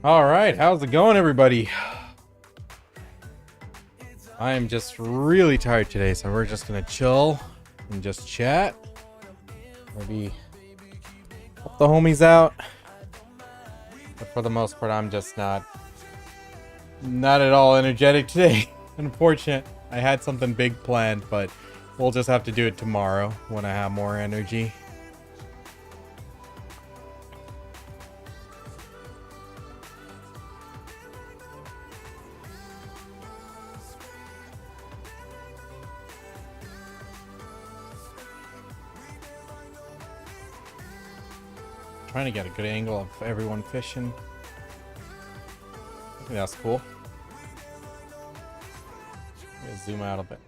All right, how's it going, everybody? I am just really tired today, so we're just gonna chill and just chat. Maybe help the homies out. But for the most part, I'm just not at all energetic today. Unfortunate. I had something big planned, but we'll just have to do it tomorrow when I have more energy. Trying to get a good angle of everyone fishing. I think that's cool. Zoom out a bit.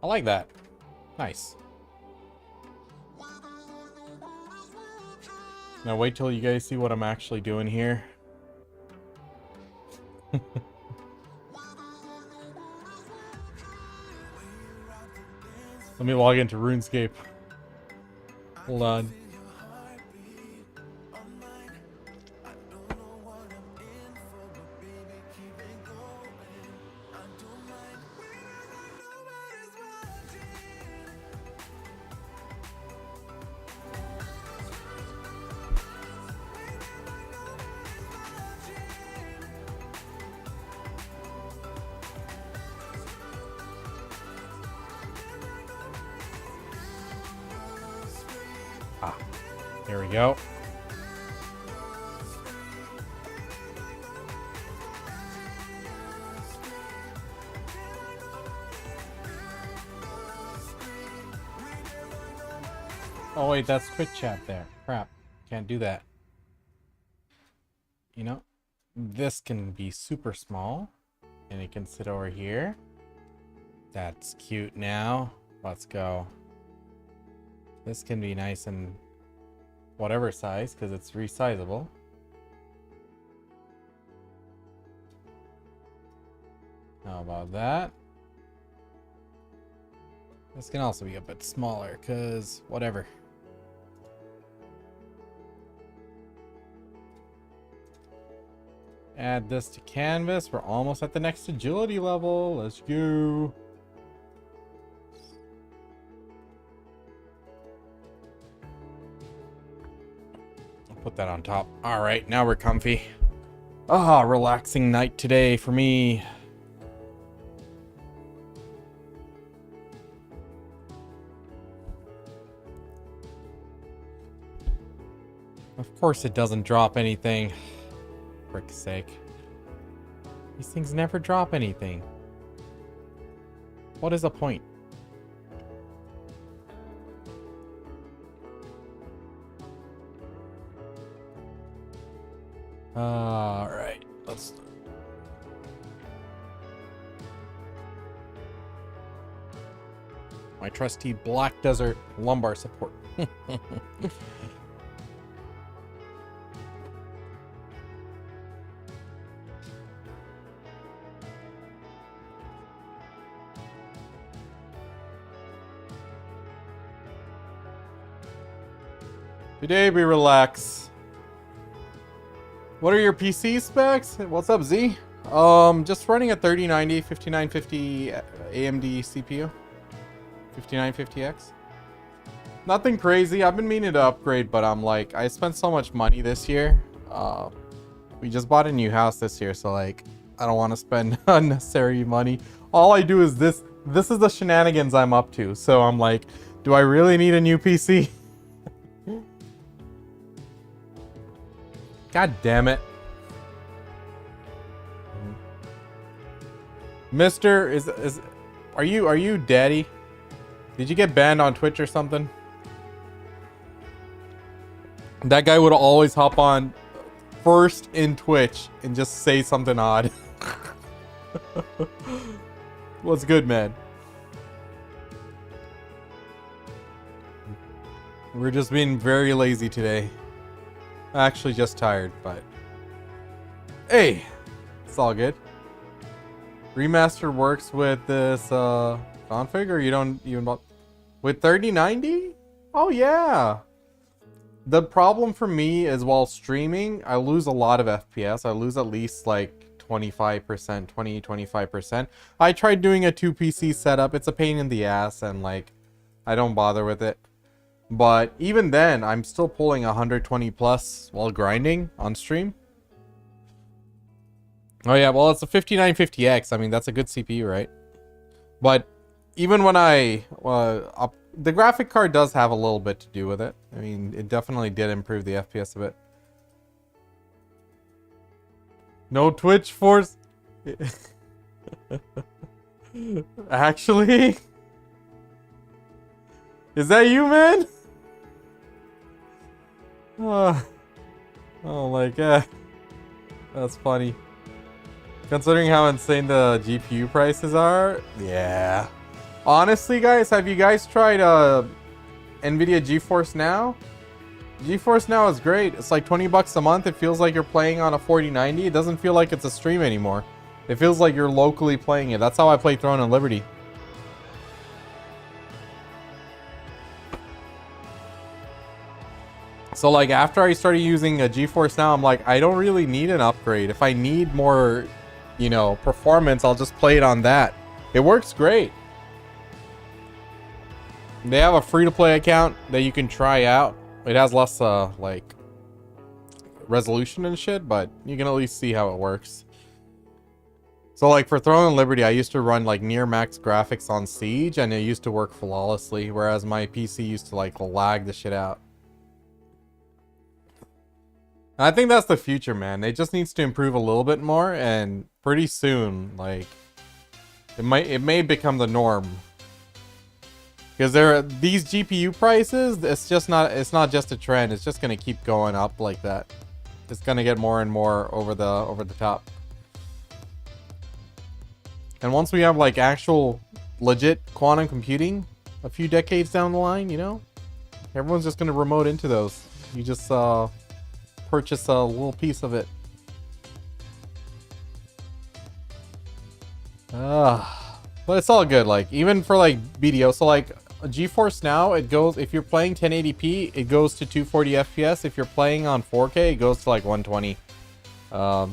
I like that. Nice. Now wait till you guys see what I'm actually doing here. Let me log into RuneScape. Hold on. There we go. Oh wait, that's Twitch chat there. Crap. Can't do that. You know, this can be super small and it can sit over here. That's cute now. Let's go. This can be nice and whatever size because it's resizable. How about that? This can also be a bit smaller because whatever. Add this to canvas. We're almost at the next agility level. Let's go. Put that on top. All right, now we're comfy. Ah, relaxing night today for me. Of course it doesn't drop anything. For frick's sake. These things never drop anything. What is the point? Alright, let's start. My trusty Black Desert lumbar support. Today we relax. What are your PC specs? What's up, Z? Just running a 3090 5950 AMD CPU. 5950X. Nothing crazy. I've been meaning to upgrade, but I'm like, I spent so much money this year. We just bought a new house this year, so like, I don't want to spend unnecessary money. All I do is this. This is the shenanigans I'm up to. So I'm like, do I really need a new PC? God damn it. Mister, are you daddy? Did you get banned on Twitch or something? That guy would always hop on first in Twitch and just say something odd. What's good, man? We're just being very lazy today. Actually just tired, but hey, it's all good. Remaster works with this config, or you don't even with 3090? Oh yeah. The problem for me is while streaming, I lose a lot of FPS. I lose at least like 25%, 25%. I tried doing a 2 PC setup. It's a pain in the ass, and like, I don't bother with it. But even then, I'm still pulling 120 plus while grinding on stream. Oh yeah, well, it's a 5950X. I mean, that's a good CPU, right? But even when the graphic card does have a little bit to do with it. I mean, it definitely did improve the FPS a bit. No Twitch force. Actually? Is that you, man? Oh my god. That's funny. Considering how insane the GPU prices are. Yeah. Honestly, guys, have you guys tried NVIDIA GeForce Now? GeForce Now is great. It's like 20 bucks a month. It feels like you're playing on a 4090. It doesn't feel like it's a stream anymore. It feels like you're locally playing it. That's how I play Throne and Liberty. So like after I started using a GeForce Now, I'm like, I don't really need an upgrade. If I need more, you know, performance, I'll just play it on that. It works great. They have a free-to-play account that you can try out. It has less like resolution and shit, but you can at least see how it works. So like for Throne and Liberty, I used to run like near max graphics on Siege, and it used to work flawlessly, whereas my PC used to like lag the shit out. I think that's the future, man. It just needs to improve a little bit more, and pretty soon, like, it may become the norm. Because these GPU prices, it's not just a trend. It's just gonna keep going up like that. It's gonna get more and more over the top. And once we have like actual legit quantum computing a few decades down the line, you know, everyone's just gonna remote into those. You just purchase a little piece of it. But it's all good. Like even for like BDO, so like GeForce Now, it goes, if you're playing 1080p, it goes to 240 FPS. If you're playing on 4K, it goes to like 120.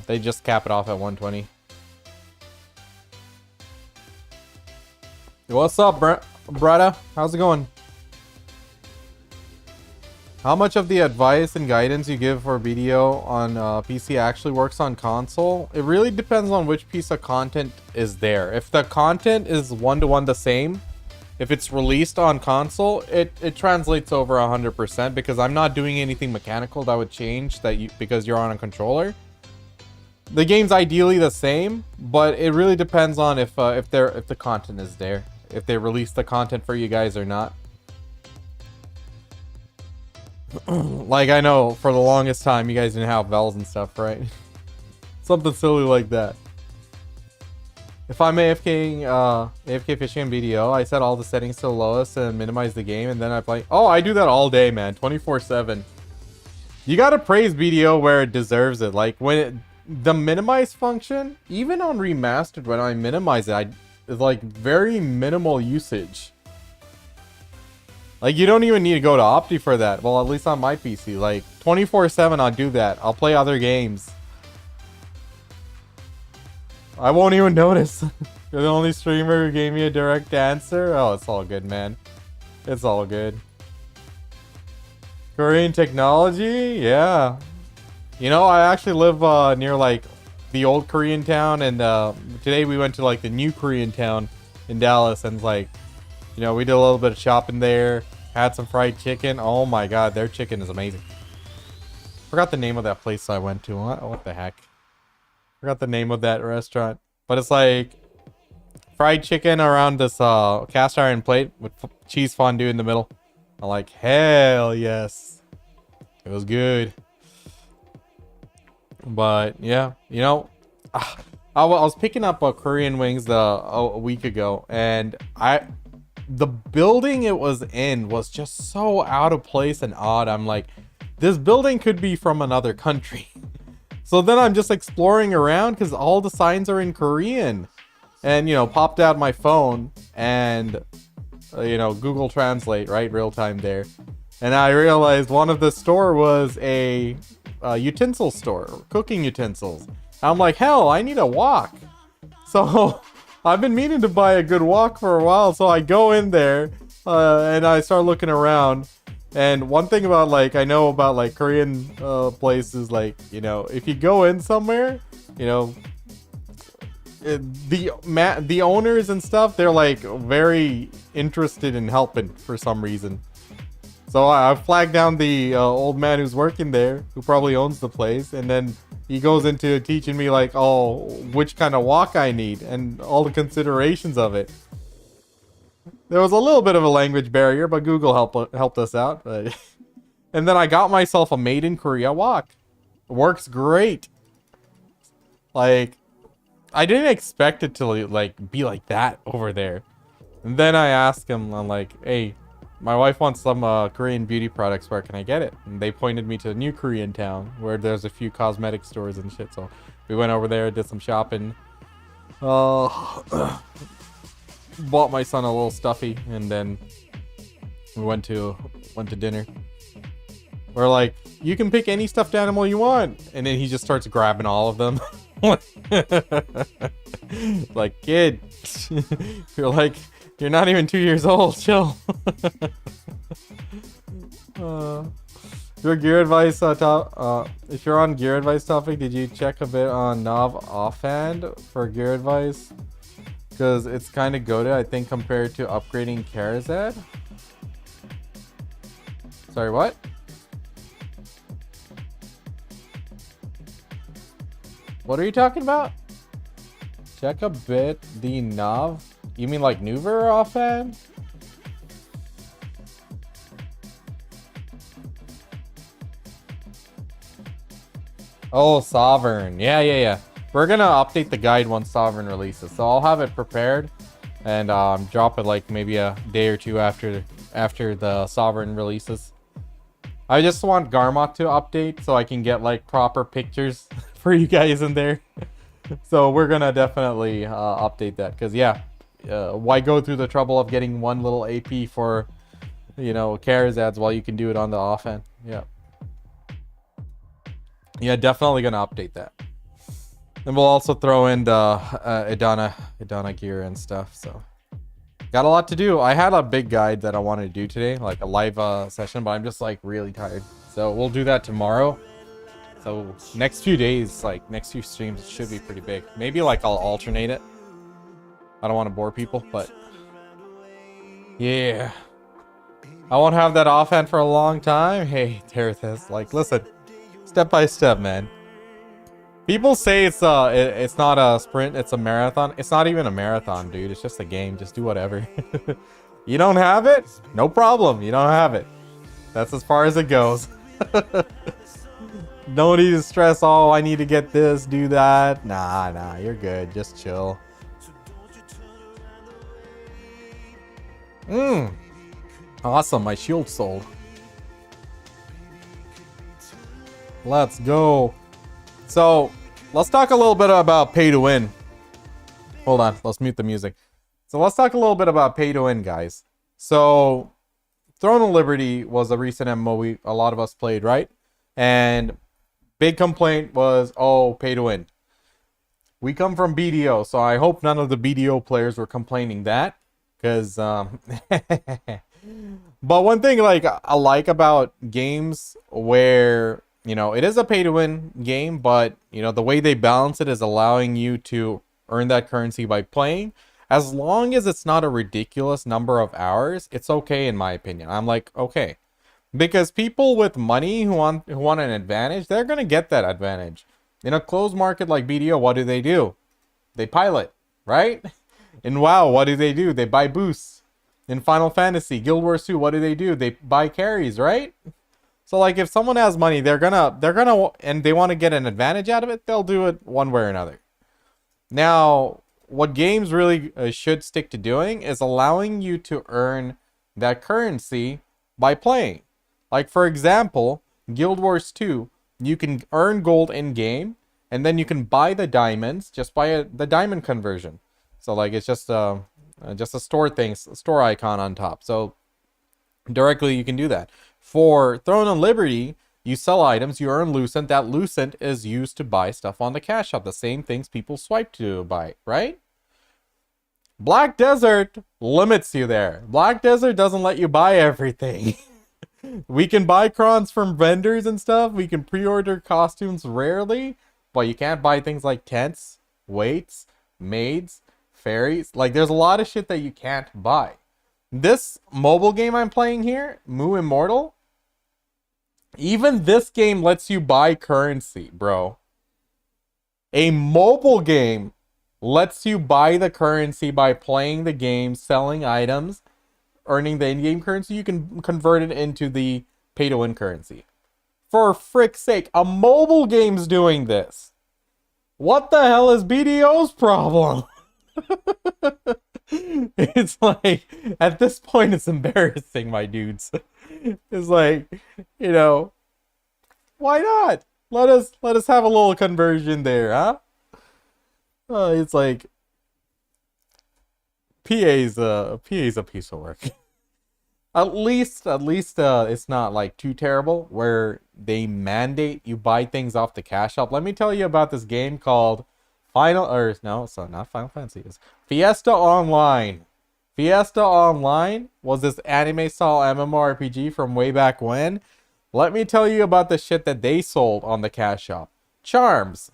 They just cap it off at 120. What's up, Brada? How's it going? How much of the advice and guidance you give for BDO on PC actually works on console? It really depends on which piece of content is there. If the content is one-to-one the same, if it's released on console, it translates over 100%, because I'm not doing anything mechanical that would change because you're on a controller. The game's ideally the same, but it really depends on if the content is there, if they release the content for you guys or not. Like, I know for the longest time you guys didn't have bells and stuff, right? Something silly like that. If I'm AFK fishing in BDO, I set all the settings to the lowest and minimize the game, and then I play. Oh, I do that all day, man. 24/7. You gotta praise BDO where it deserves it. Like when the minimize function, even on remastered, when I minimize it, it's like very minimal usage. Like, you don't even need to go to Opti for that. Well, at least on my PC. Like, 24/7, I'll do that. I'll play other games. I won't even notice. You're the only streamer who gave me a direct answer? Oh, it's all good, man. It's all good. Korean technology? Yeah. You know, I actually live near, like, the old Korean town, and today we went to, like, the new Korean town in Dallas, and, like, you know, we did a little bit of shopping there, had some fried chicken. Oh my god, their chicken is amazing. Forgot the name of that place I went to. What the heck? Forgot the name of that restaurant. But it's, like, fried chicken around this cast iron plate with cheese fondue in the middle. I'm like, hell yes. It was good. But yeah, you know, I was picking up Korean wings a week ago, and the building it was in was just so out of place and odd. I'm like, this building could be from another country. So then I'm just exploring around because all the signs are in Korean, and you know, popped out my phone and you know, Google Translate, right, real time there, and I realized one of the store was a utensil store, cooking utensils. I'm like, hell, I need a wok. So I've been meaning to buy a good wok for a while. So I go in there and I start looking around. And one thing about, like, I know about, like, Korean places, like, you know, if you go in somewhere, you know, the owners and stuff, they're, like, very interested in helping for some reason. So I flagged down the old man who's working there, who probably owns the place, and then he goes into teaching me, like, oh, which kind of wok I need and all the considerations of it. There was a little bit of a language barrier, but Google helped us out. And then I got myself a made in Korea wok. Works great. Like, I didn't expect it to, like, be like that over there. And then I asked him, I'm like, hey, my wife wants some Korean beauty products. Where can I get it? And they pointed me to a new Korean town where there's a few cosmetic stores and shit. So we went over there, did some shopping. Bought my son a little stuffy, and then we went to dinner. We're like, you can pick any stuffed animal you want, and then he just starts grabbing all of them. Like, kid, you're like, you're not even 2 years old. Chill. Your gear advice if you're on gear advice topic, did you check a bit on Nav offhand for gear advice? Because it's kind of goated, I think, compared to upgrading Karazad. Sorry, what? What are you talking about? Check a bit the Nav. You mean like Nuver offhand? Oh, Sovereign. Yeah. We're gonna update the guide once Sovereign releases. So I'll have it prepared and drop it like maybe a day or two after the Sovereign releases. I just want Garmot to update so I can get like proper pictures for you guys in there. So we're gonna definitely update that, because yeah, why go through the trouble of getting one little AP for, you know, Karazads while you can do it on the offhand? Yeah, definitely gonna update that. And we'll also throw in the Idana gear and stuff. So got a lot to do. I had a big guide that I wanted to do today, like a live session, but I'm just like really tired. So we'll do that tomorrow. So next few days, like next few streams should be pretty big. Maybe like I'll alternate it. I don't want to bore people, but yeah. I won't have that offhand for a long time. Hey, Terethus, like, listen, step by step, man. People say it's not a sprint, it's a marathon. It's not even a marathon, dude. It's just a game. Just do whatever. You don't have it? No problem. You don't have it. That's as far as it goes. No need to stress, oh, I need to get this, do that. Nah, you're good. Just chill. Awesome, my shield sold. Let's go. So, let's talk a little bit about pay to win. Hold on, let's mute the music. So let's talk a little bit about pay to win, guys. So, Throne of Liberty was a recent MMO a lot of us played, right? And big complaint was, oh, pay to win. We come from BDO, so I hope none of the BDO players were complaining that, because but one thing like I like about games where, you know, it is a pay to win game, but you know, the way they balance it is allowing you to earn that currency by playing. As long as it's not a ridiculous number of hours, it's okay in my opinion. I'm like, okay. Because people with money who want an advantage, they're gonna get that advantage. In a closed market like BDO, what do? They pilot, right? In WoW, what do? They buy boosts. In Final Fantasy, Guild Wars 2, what do? They buy carries, right? So like if someone has money, they're gonna and they want to get an advantage out of it, they'll do it one way or another. Now, what games really should stick to doing is allowing you to earn that currency by playing. Like for example, Guild Wars 2, you can earn gold in game, and then you can buy the diamonds just by the diamond conversion. So like it's just a store icon on top. So directly you can do that. For Throne of Liberty, you sell items, you earn Lucent. That Lucent is used to buy stuff on the cash shop. The same things people swipe to buy, right? Black Desert limits you there. Black Desert doesn't let you buy everything. We can buy crons from vendors and stuff. We can pre-order costumes rarely, but you can't buy things like tents, weights, maids, fairies. Like there's a lot of shit that you can't buy. This mobile game I'm playing here, Mu Immortal, even this game lets you buy currency, bro. A mobile game lets you buy the currency by playing the game, selling items, earning the in-game currency. You can convert it into the pay-to-win currency. For frick's sake, a mobile game's doing this. What the hell is BDO's problem? It's like, at this point, it's embarrassing, my dudes. It's like, you know, why not? Let us have a little conversion there, huh? It's like, PA's a piece of work. At least it's not like too terrible where they mandate you buy things off the cash shop. Let me tell you about this game called not Final Fantasy. It's Fiesta Online. Fiesta Online was this anime style MMORPG from way back when. Let me tell you about the shit that they sold on the cash shop. Charms,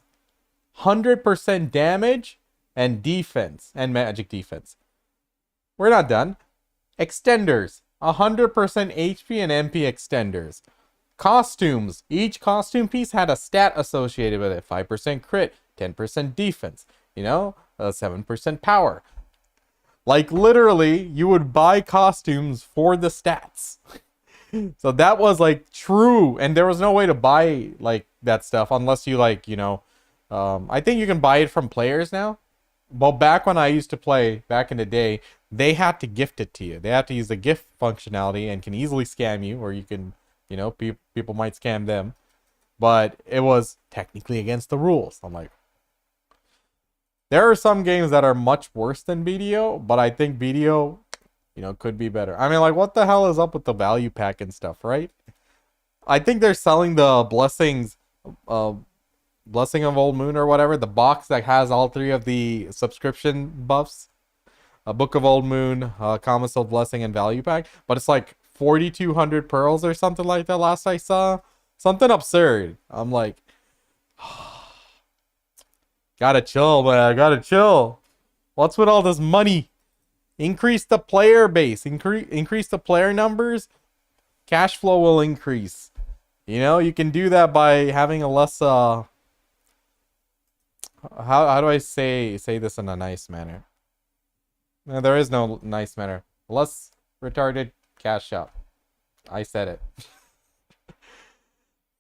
100% damage and defense and magic defense. We're not done. Extenders, 100% HP and MP extenders. Costumes, each costume piece had a stat associated with it. 5% crit, 10% defense, 7% power. Like literally, you would buy costumes for the stats. So that was like true, and there was no way to buy like that stuff unless you I think you can buy it from players now. But back when I used to play, back in the day, they had to gift it to you. They had to use the gift functionality and can easily scam you, or you can, people might scam them. But it was technically against the rules. I'm like, there are some games that are much worse than BDO, but I think BDO, could be better. I mean, like, what the hell is up with the value pack and stuff, right? I think they're selling the Blessing of Old Moon or whatever, the box that has all three of the subscription buffs. A Book of Old Moon, Common Blessing, and Value Pack. But it's like 4,200 pearls or something like that last I saw. Something absurd. I'm like, gotta chill, man. Gotta chill. What's with all this money? Increase the player base. Increase the player numbers. Cash flow will increase. You can do that by having a less... how do I say this in a nice manner? No, there is no nice manner. Less retarded cash shop. I said it.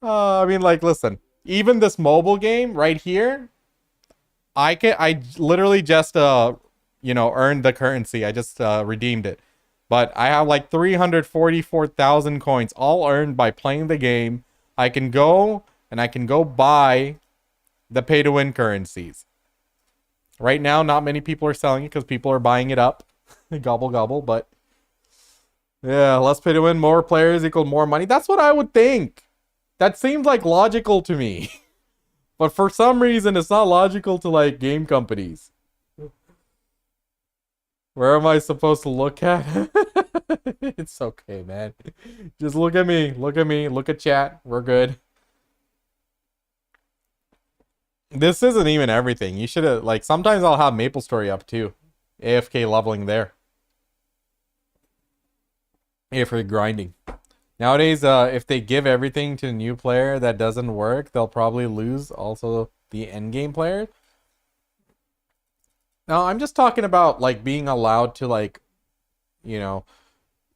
I mean, like, listen. Even this mobile game right here, I literally just earned the currency. I just redeemed it. But I have like 344,000 coins, all earned by playing the game. I can go buy the pay-to-win currencies. Right now, not many people are selling it because people are buying it up. Gobble, gobble, but... yeah, less pay-to-win, more players equal more money. That's what I would think. That seems like logical to me. But for some reason, it's not logical to like game companies. Where am I supposed to look at? It's okay, man. Just look at me. Look at me. Look at chat. We're good. This isn't even everything. You should have, like, sometimes I'll have MapleStory up too. AFK leveling there. AFK grinding. Nowadays, if they give everything to a new player that doesn't work, they'll probably lose also the endgame players. No, I'm just talking about like being allowed to like, you know,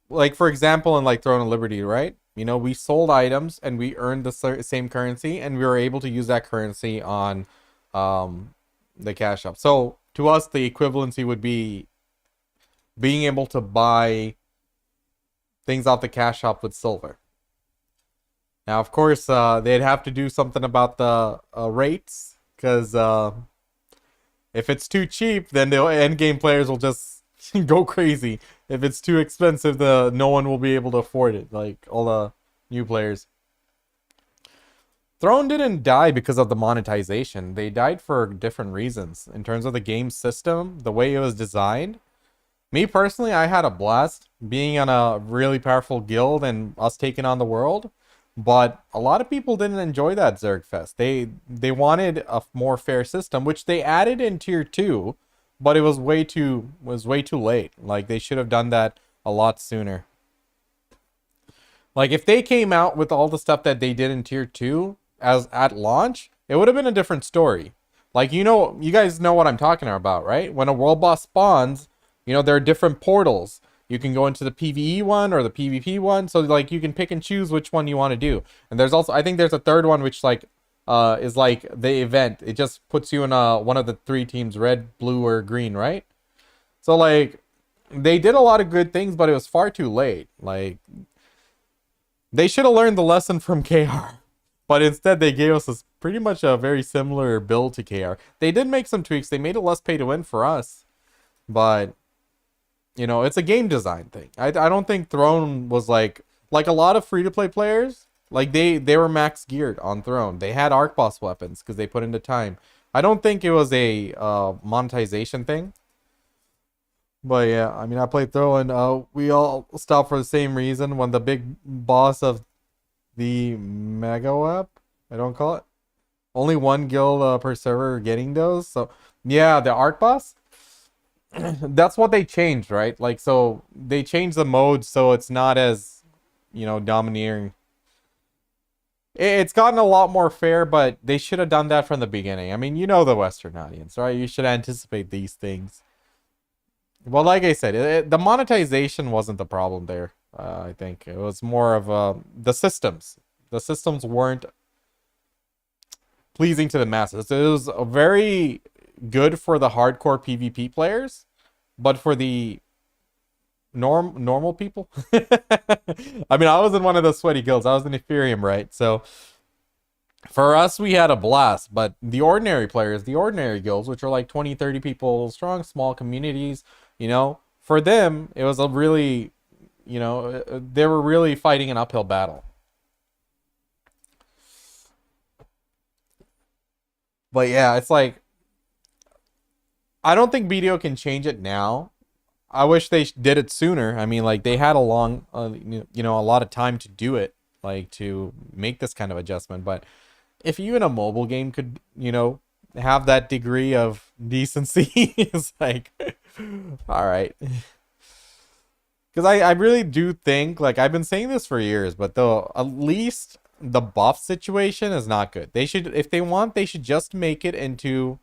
like for example in like Throne of Liberty, right? You know, we sold items and we earned the same currency and we were able to use that currency on the cash shop. So to us, the equivalency would be being able to buy things off the cash shop with silver. Now, of course, they'd have to do something about the rates because if it's too cheap, then the end game players will just go crazy. If it's too expensive, no one will be able to afford it. Like all the new players. Throne didn't die because of the monetization. They died for different reasons. In terms of the game system, the way it was designed. Me personally, I had a blast being on a really powerful guild and us taking on the world. But a lot of people didn't enjoy that Zerg Fest. They wanted a more fair system, which they added in tier 2, but it was way too late. Like they should have done that a lot sooner. Like if they came out with all the stuff that they did in tier 2 as at launch, it would have been a different story. Like you guys know what I'm talking about, right? When a world boss spawns, there are different portals. You can go into the PvE one or the PvP one. So like you can pick and choose which one you want to do. And there's also, I think there's a third one which like is like the event. It just puts you in one of the 3 teams, red, blue, or green, right? So like they did a lot of good things, but it was far too late. Like they should have learned the lesson from KR. But instead they gave us pretty much a very similar build to KR. They did make some tweaks. They made it less pay to win for us. But it's a game design thing. I don't think Throne was like a lot of free-to-play players, like they were max geared on Throne. They had arc boss weapons because they put into time. I don't think it was a monetization thing. But yeah, I mean, I played Throne and we all stopped for the same reason. When the big boss of the Mega Web, I don't call it. Only one guild per server getting those. So yeah, the arc boss. That's what they changed, right? Like, so they changed the mode so it's not as, domineering. It's gotten a lot more fair, but they should have done that from the beginning. I mean, the Western audience, right? You should anticipate these things. Well, like I said, the monetization wasn't the problem there. I think it was more of the systems. The systems weren't pleasing to the masses. It was a very good for the hardcore PvP players, but for the normal people, I mean, I was in one of those sweaty guilds. I was in Ethereum, right? So for us, we had a blast, but the ordinary players, the ordinary guilds, which are like 20, 30 people strong, small communities, for them, it was a really, they were really fighting an uphill battle. But yeah, it's like, I don't think BDO can change it now. I wish they did it sooner. I mean, like they had a long, a lot of time to do it, like to make this kind of adjustment. But if even a mobile game could, have that degree of decency, it's like, all right. Because I really do think, like I've been saying this for years, but though at least the buff situation is not good. They should, if they want, they should just make it into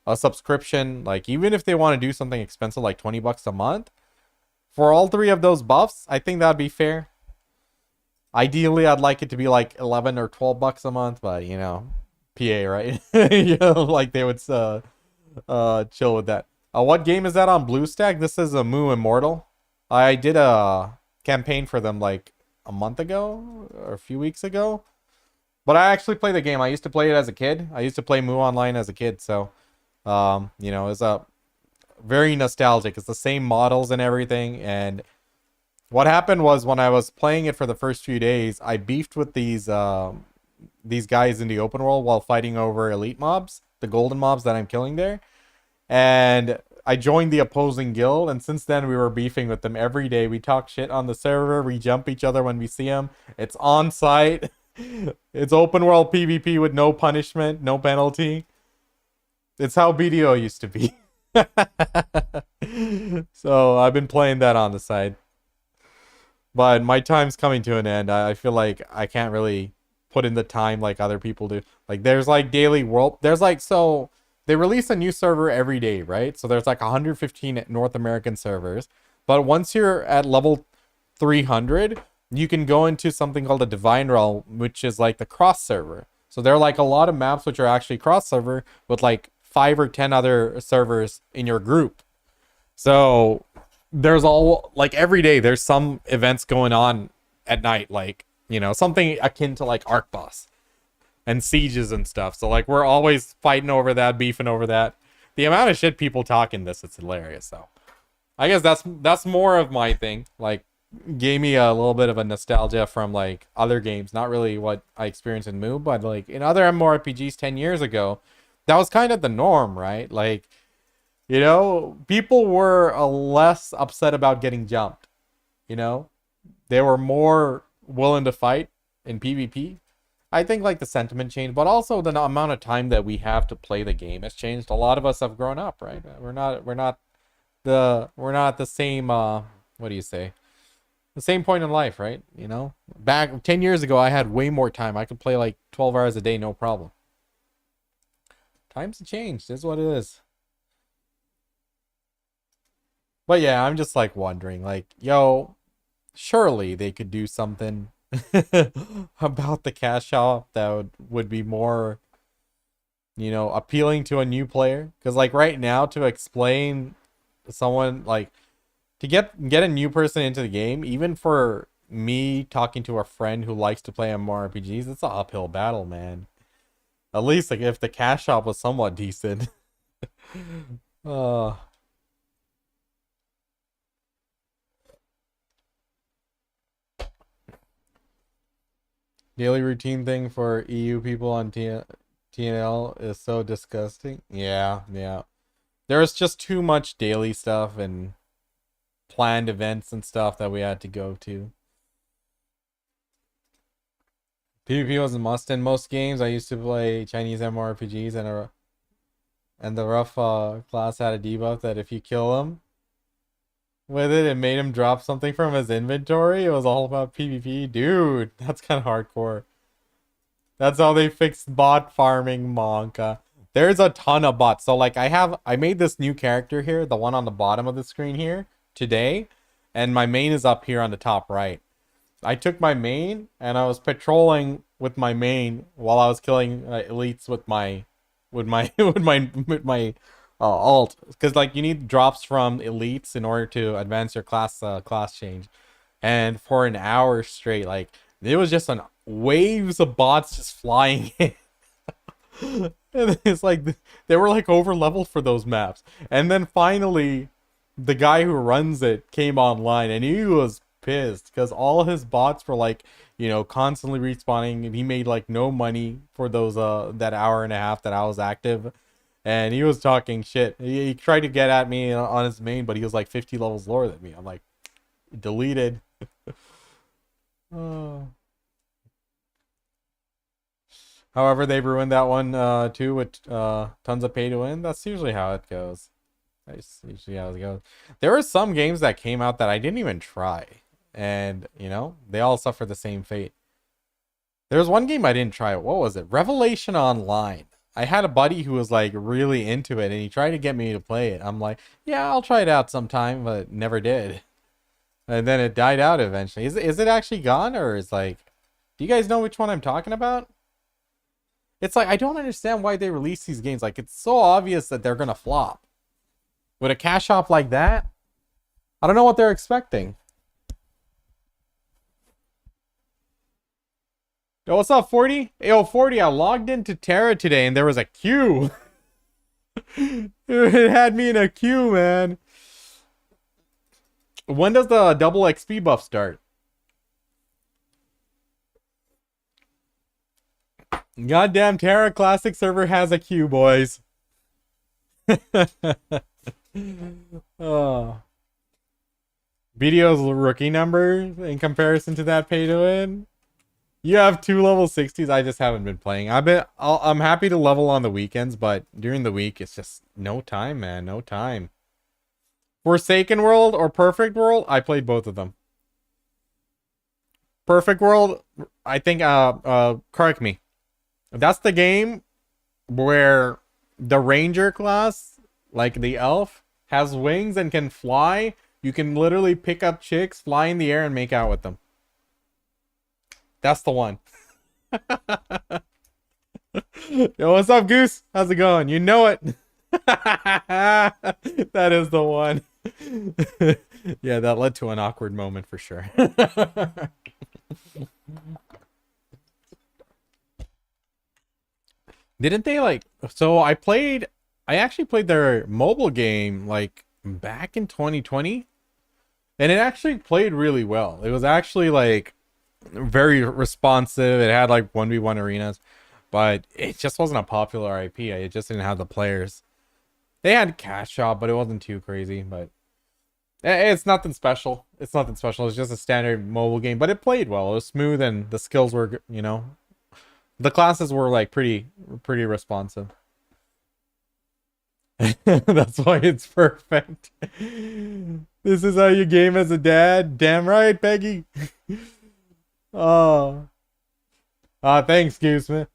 a subscription. Like even if they want to do something expensive like $20 a month for all 3 of those buffs, I think that'd be fair. Ideally, I'd like it to be like 11 or $12 a month, but PA, right? Like they would chill with that. What game is that on BlueStack? This is a Moo Immortal. I did a campaign for them like a month ago or a few weeks ago, but I actually play the game. I used to play it as a kid. I used to play Moo online as a kid, so it's a very nostalgic. It's the same models and everything. And what happened was when I was playing it for the first few days, I beefed with these these guys in the open world while fighting over elite mobs, the golden mobs that I'm killing there. And I joined the opposing guild, and since then we were beefing with them every day. We talk shit on the server, we jump each other when we see them. It's on site. It's open world PvP with no punishment, no penalty. It's how BDO used to be. So I've been playing that on the side. But my time's coming to an end. I feel like I can't really put in the time like other people do. Like there's like daily world. There's like, so they release a new server every day, right? So there's like 115 North American servers. But once you're at level 300, you can go into something called a Divine Realm, which is like the cross server. So there are like a lot of maps which are actually cross server with like 5 or 10 other servers in your group. So there's all like every day there's some events going on at night, like, you know, something akin to like Arc Boss and sieges and stuff. So like we're always fighting over that, beefing over that. The amount of shit people talk in this, it's hilarious. So I guess that's more of my thing. Like gave me a little bit of a nostalgia from like other games, not really what I experienced in Moo, but like in other MMORPGs 10 years ago, that was kind of the norm, right? Like, you know, people were less upset about getting jumped. You know, they were more willing to fight in PvP. I think like the sentiment changed, but also the amount of time that we have to play the game has changed. A lot of us have grown up, right? We're not the same. What do you say? The same point in life, right? You know, back 10 years ago, I had way more time. I could play like 12 hours a day, no problem. Times have changed. Is what it is. But yeah, I'm just like wondering, like, yo, surely they could do something about the cash shop that would be more, you know, appealing to a new player. Because like right now, to explain someone like to get a new person into the game, even for me talking to a friend who likes to play MMORPGs, it's an uphill battle, man. At least like if the cash shop was somewhat decent. uh Daily routine thing for EU people on TNL is so disgusting. Yeah, yeah. There's just too much daily stuff and planned events and stuff that we had to go to. PvP was a must in most games. I used to play Chinese MMORPGs and the rough class had a debuff that if you kill him with it, it made him drop something from his inventory. It was all about PvP. Dude, that's kind of hardcore. That's how they fixed bot farming, Monka. There's a ton of bots. So like I made this new character here, the one on the bottom of the screen here today, and my main is up here on the top right. I took my main and I was patrolling with my main while I was killing elites with my alt, because like you need drops from elites in order to advance your class change. And for an hour straight, like it was just on waves of bots just flying in. And it's like they were like over leveled for those maps. And then finally the guy who runs it came online and he was pissed because all his bots were like, you know, constantly respawning, and he made like no money for those that hour and a half that I was active. And he was talking shit. He tried to get at me on his main, but he was like 50 levels lower than me. I'm like, deleted. Oh. However, they ruined that one too with tons of pay to win. That's usually how it goes. That's usually how it goes. There were some games that came out that I didn't even try. And, you know, they all suffer the same fate. There was one game I didn't try. What was it? Revelation Online. I had a buddy who was like really into it and he tried to get me to play it. I'm like, yeah, I'll try it out sometime, but never did. And then it died out eventually. Is it actually gone, or is like, do you guys know which one I'm talking about? It's like, I don't understand why they release these games. Like, it's so obvious that they're gonna flop. With a cash shop like that, I don't know what they're expecting. Yo, what's up, 40? Yo, 40, I logged into Terra today and there was a queue. It had me in a queue, man. When does the double XP buff start? Goddamn Terra Classic server has a queue, boys. Oh. BDO's rookie number in comparison to that pay to win. You have 2 level 60s. I just haven't been playing. I'm happy to level on the weekends, but during the week it's just no time, man. No time. Forsaken World or Perfect World, I played both of them. Perfect World, I think correct me. That's the game where the ranger class, like the elf, has wings and can fly. You can literally pick up chicks, fly in the air, and make out with them. That's the one. Yo, what's up, Goose? How's it going? You know it. That is the one. Yeah, that led to an awkward moment for sure. Didn't they like... So I actually played their mobile game like back in 2020. And it actually played really well. It was actually like very responsive. It had like 1v1 arenas. But it just wasn't a popular IP. It just didn't have the players. They had cash shop, but it wasn't too crazy. But it's nothing special. It's nothing special. It's just a standard mobile game. But it played well. It was smooth and the skills were, you know... The classes were like pretty responsive. That's why it's perfect. This is how you game as a dad. Damn right, Peggy. Oh. Thanks, Gooseman.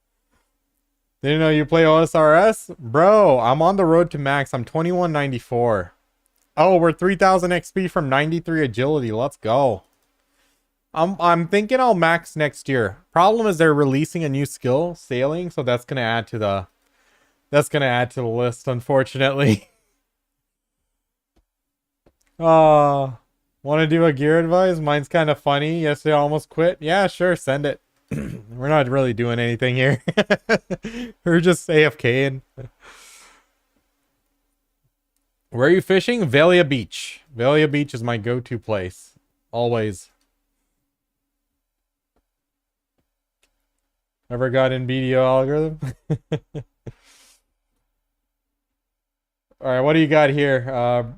Didn't know you play OSRS? Bro, I'm on the road to max. I'm 2194. Oh, we're 3000 XP from 93 agility. Let's go. I'm thinking I'll max next year. Problem is they're releasing a new skill, sailing, so that's gonna add to the list, unfortunately. Want to do a gear advice? Mine's kind of funny. Yesterday I almost quit. Yeah, sure, send it. We're not really doing anything here. We're just AFKing. Where are you fishing? Velia Beach. Velia Beach is my go-to place. Always. Ever got in BDO algorithm? Alright, what do you got here?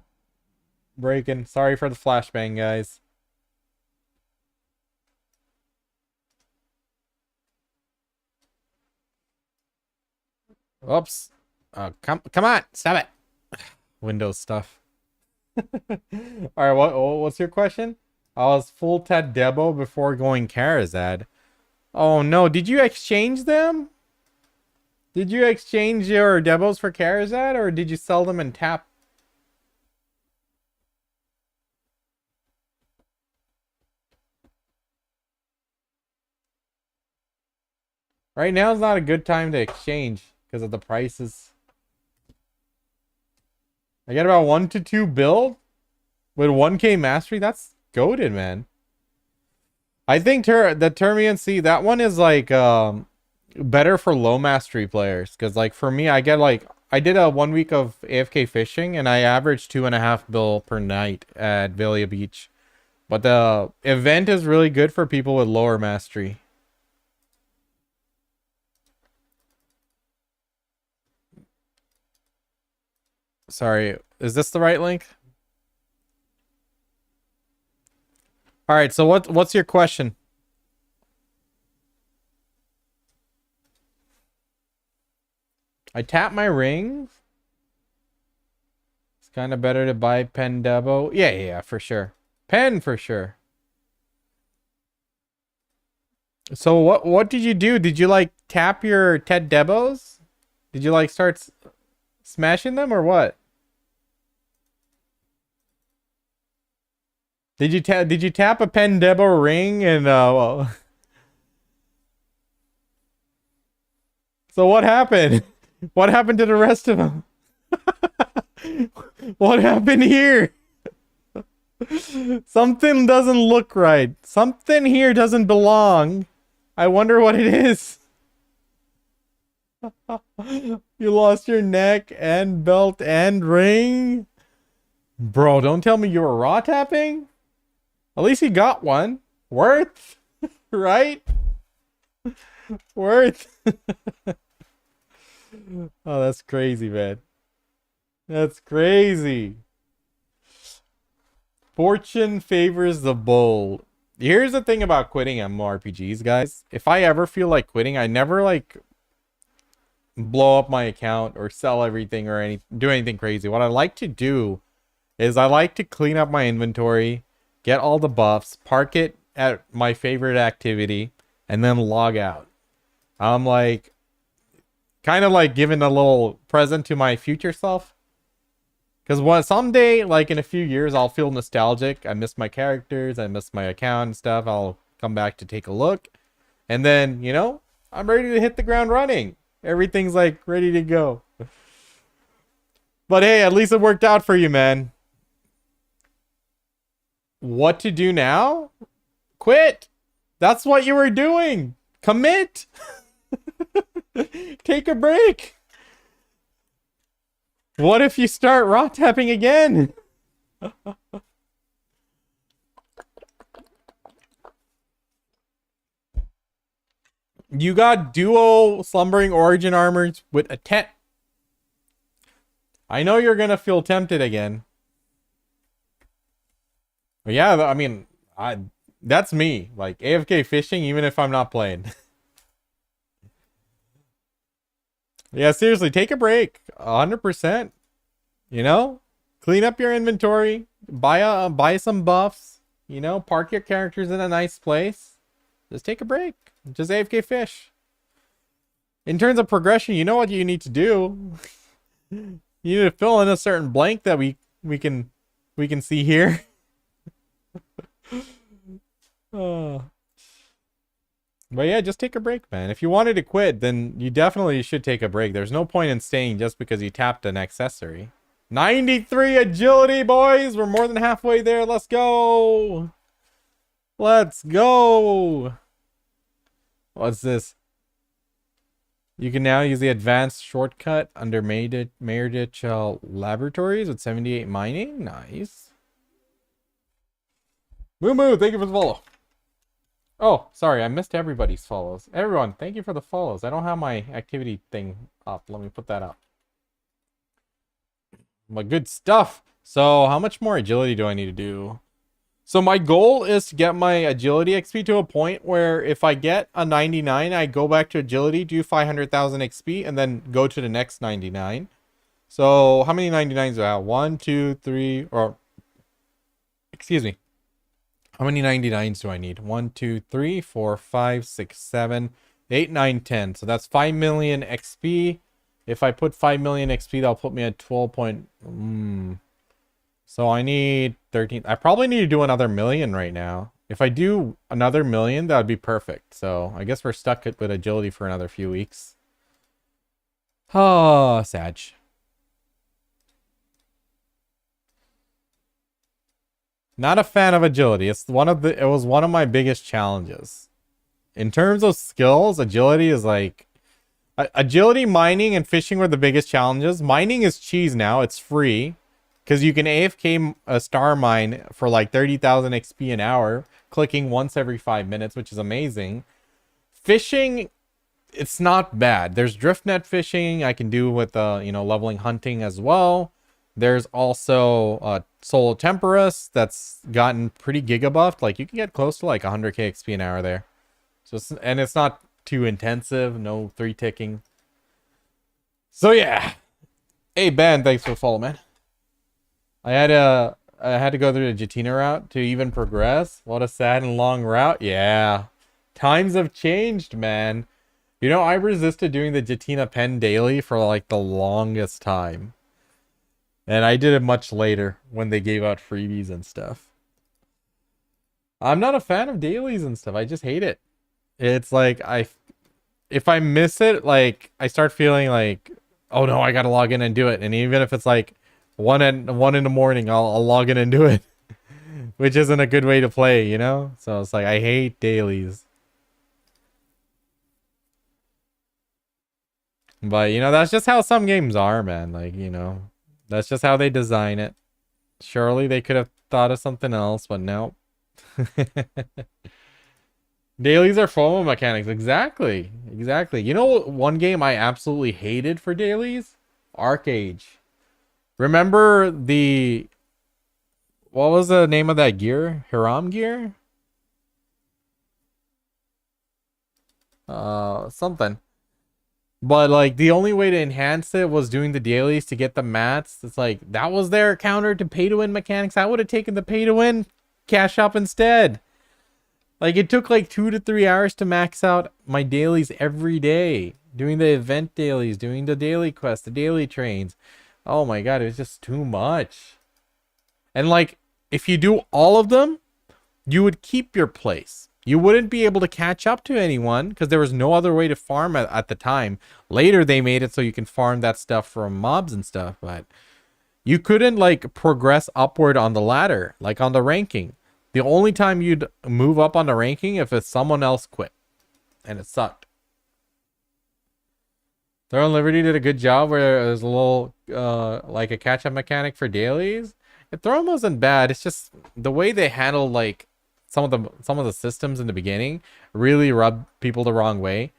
Breaking. Sorry for the flashbang, guys. Oops. Come on, stop it. Windows stuff. Alright, what's your question? I was full Ted Debo before going Karazad. Oh no, did you exchange them? Did you exchange your Debos for Karazad, or did you sell them and tap? Right now is not a good time to exchange because of the prices. I get about 1 to 2 build with 1k mastery. That's goated, man. I think the Termian C, that one is like better for low mastery players, because like for me, I did a 1 week of AFK fishing and I averaged 2.5 bill per night at Velia Beach. But the event is really good for people with lower mastery. Sorry, is this the right link? All right, so what's your question? I tap my rings. It's kind of better to buy Pen Debo. Yeah, for sure. Pen for sure. So what did you do? Did you like tap your Ted Debos? Did you like start smashing them or what? Did you tap a Pen Debo ring and well... So what happened? What happened to the rest of them? What happened here? Something doesn't look right. Something here doesn't belong. I wonder what it is. You lost your neck and belt and ring? Bro, don't tell me you were raw tapping? At least he got one. Worth, right? Worth. Oh, that's crazy, man. That's crazy. Fortune favors the bold. Here's the thing about quitting MMORPGs, guys. If I ever feel like quitting, I never like blow up my account or sell everything or do anything crazy. What I like to do is I like to clean up my inventory, get all the buffs, park it at my favorite activity, and then log out. I'm like, kind of like giving a little present to my future self. Because someday, like in a few years, I'll feel nostalgic. I miss my characters, I miss my account and stuff. I'll come back to take a look. And then, you know, I'm ready to hit the ground running. Everything's like ready to go. But hey, at least it worked out for you, man. What to do now? Quit. That's what you were doing. Commit. Take a break. What if you start raw tapping again? You got duo slumbering origin armors with a 10. I know you're gonna feel tempted again. But yeah, I mean, that's me. Like AFK fishing, even if I'm not playing. Yeah, seriously, take a break. 100%. You know, clean up your inventory. Buy some buffs. You know, park your characters in a nice place. Just take a break. Just AFK fish. In terms of progression, you know what you need to do. You need to fill in a certain blank that we can see here. Oh. But yeah, just take a break, man. If you wanted to quit, then you definitely should take a break. There's no point in staying just because you tapped an accessory. 93 agility, boys. We're more than halfway there. Let's go. Let's go. What's this? You can now use the advanced shortcut under Meredith Laboratories with 78 mining. Nice. Moo Moo, thank you for the follow. Oh, sorry, I missed everybody's follows. Everyone, thank you for the follows. I don't have my activity thing up. Let me put that up. But good stuff. So, how much more agility do I need to do? So, my goal is to get my agility XP to a point where if I get a 99, I go back to agility, do 500,000 XP, and then go to the next 99. So, how many 99s do I have? 1, 2, 3, or... Excuse me. How many 99s do I need? 1, 2, 3, 4, 5, 6, 7, 8, 9, 10. So that's 5 million XP. If I put 5 million XP, that'll put me at 12 point... So I need 13. I probably need to do another million right now. If I do another million, that would be perfect. So I guess we're stuck with agility for another few weeks. Oh, Sag. Not a fan of agility. It was one of my biggest challenges. In terms of skills, agility is like agility, mining, and fishing were the biggest challenges. Mining is cheese now. It's free because you can AFK a star mine for like 30,000 XP an hour, clicking once every 5 minutes, which is amazing. Fishing, it's not bad. There's drift net fishing I can do with leveling hunting as well. There's also Soul Temperus that's gotten pretty gigabuffed. Like you can get close to like 100k XP an hour there. And it's not too intensive, no 3 ticking. So yeah. Hey Ben, thanks for the follow, man. I had to go through the Jatina route to even progress. What a sad and long route. Yeah. Times have changed, man. You know, I resisted doing the Jatina pen daily for like the longest time. And I did it much later when they gave out freebies and stuff. I'm not a fan of dailies and stuff. I just hate it. It's like if I miss it, like I start feeling like, oh no, I gotta log in and do it. And even if it's like 1 in the morning, I'll log in and do it. Which isn't a good way to play, you know? So it's like I hate dailies. But you know, that's just how some games are, man. Like, you know. That's just how they design it. Surely they could have thought of something else, but no. Dailies are full of mechanics. Exactly. Exactly. You know what one game I absolutely hated for dailies? Arcage. Remember the what was the name of that gear? Hiram gear? Something. But like the only way to enhance it was doing the dailies to get the mats. It's like that was their counter to pay to win mechanics. I would have taken the pay to win cash up instead. Like it took like 2 to 3 hours to max out my dailies every day. Doing the event dailies, doing the daily quests, the daily trains. Oh my god, it was just too much. And like if you do all of them, you would keep your place. You wouldn't be able to catch up to anyone because there was no other way to farm at the time. Later, they made it so you can farm that stuff from mobs and stuff, but you couldn't like progress upward on the ladder, like on the ranking. The only time you'd move up on the ranking if it's someone else quit, and it sucked. Throne Liberty did a good job where it was a little like a catch-up mechanic for dailies. Throne wasn't bad. It's just the way they handled like some of the systems in the beginning really rubbed people the wrong way.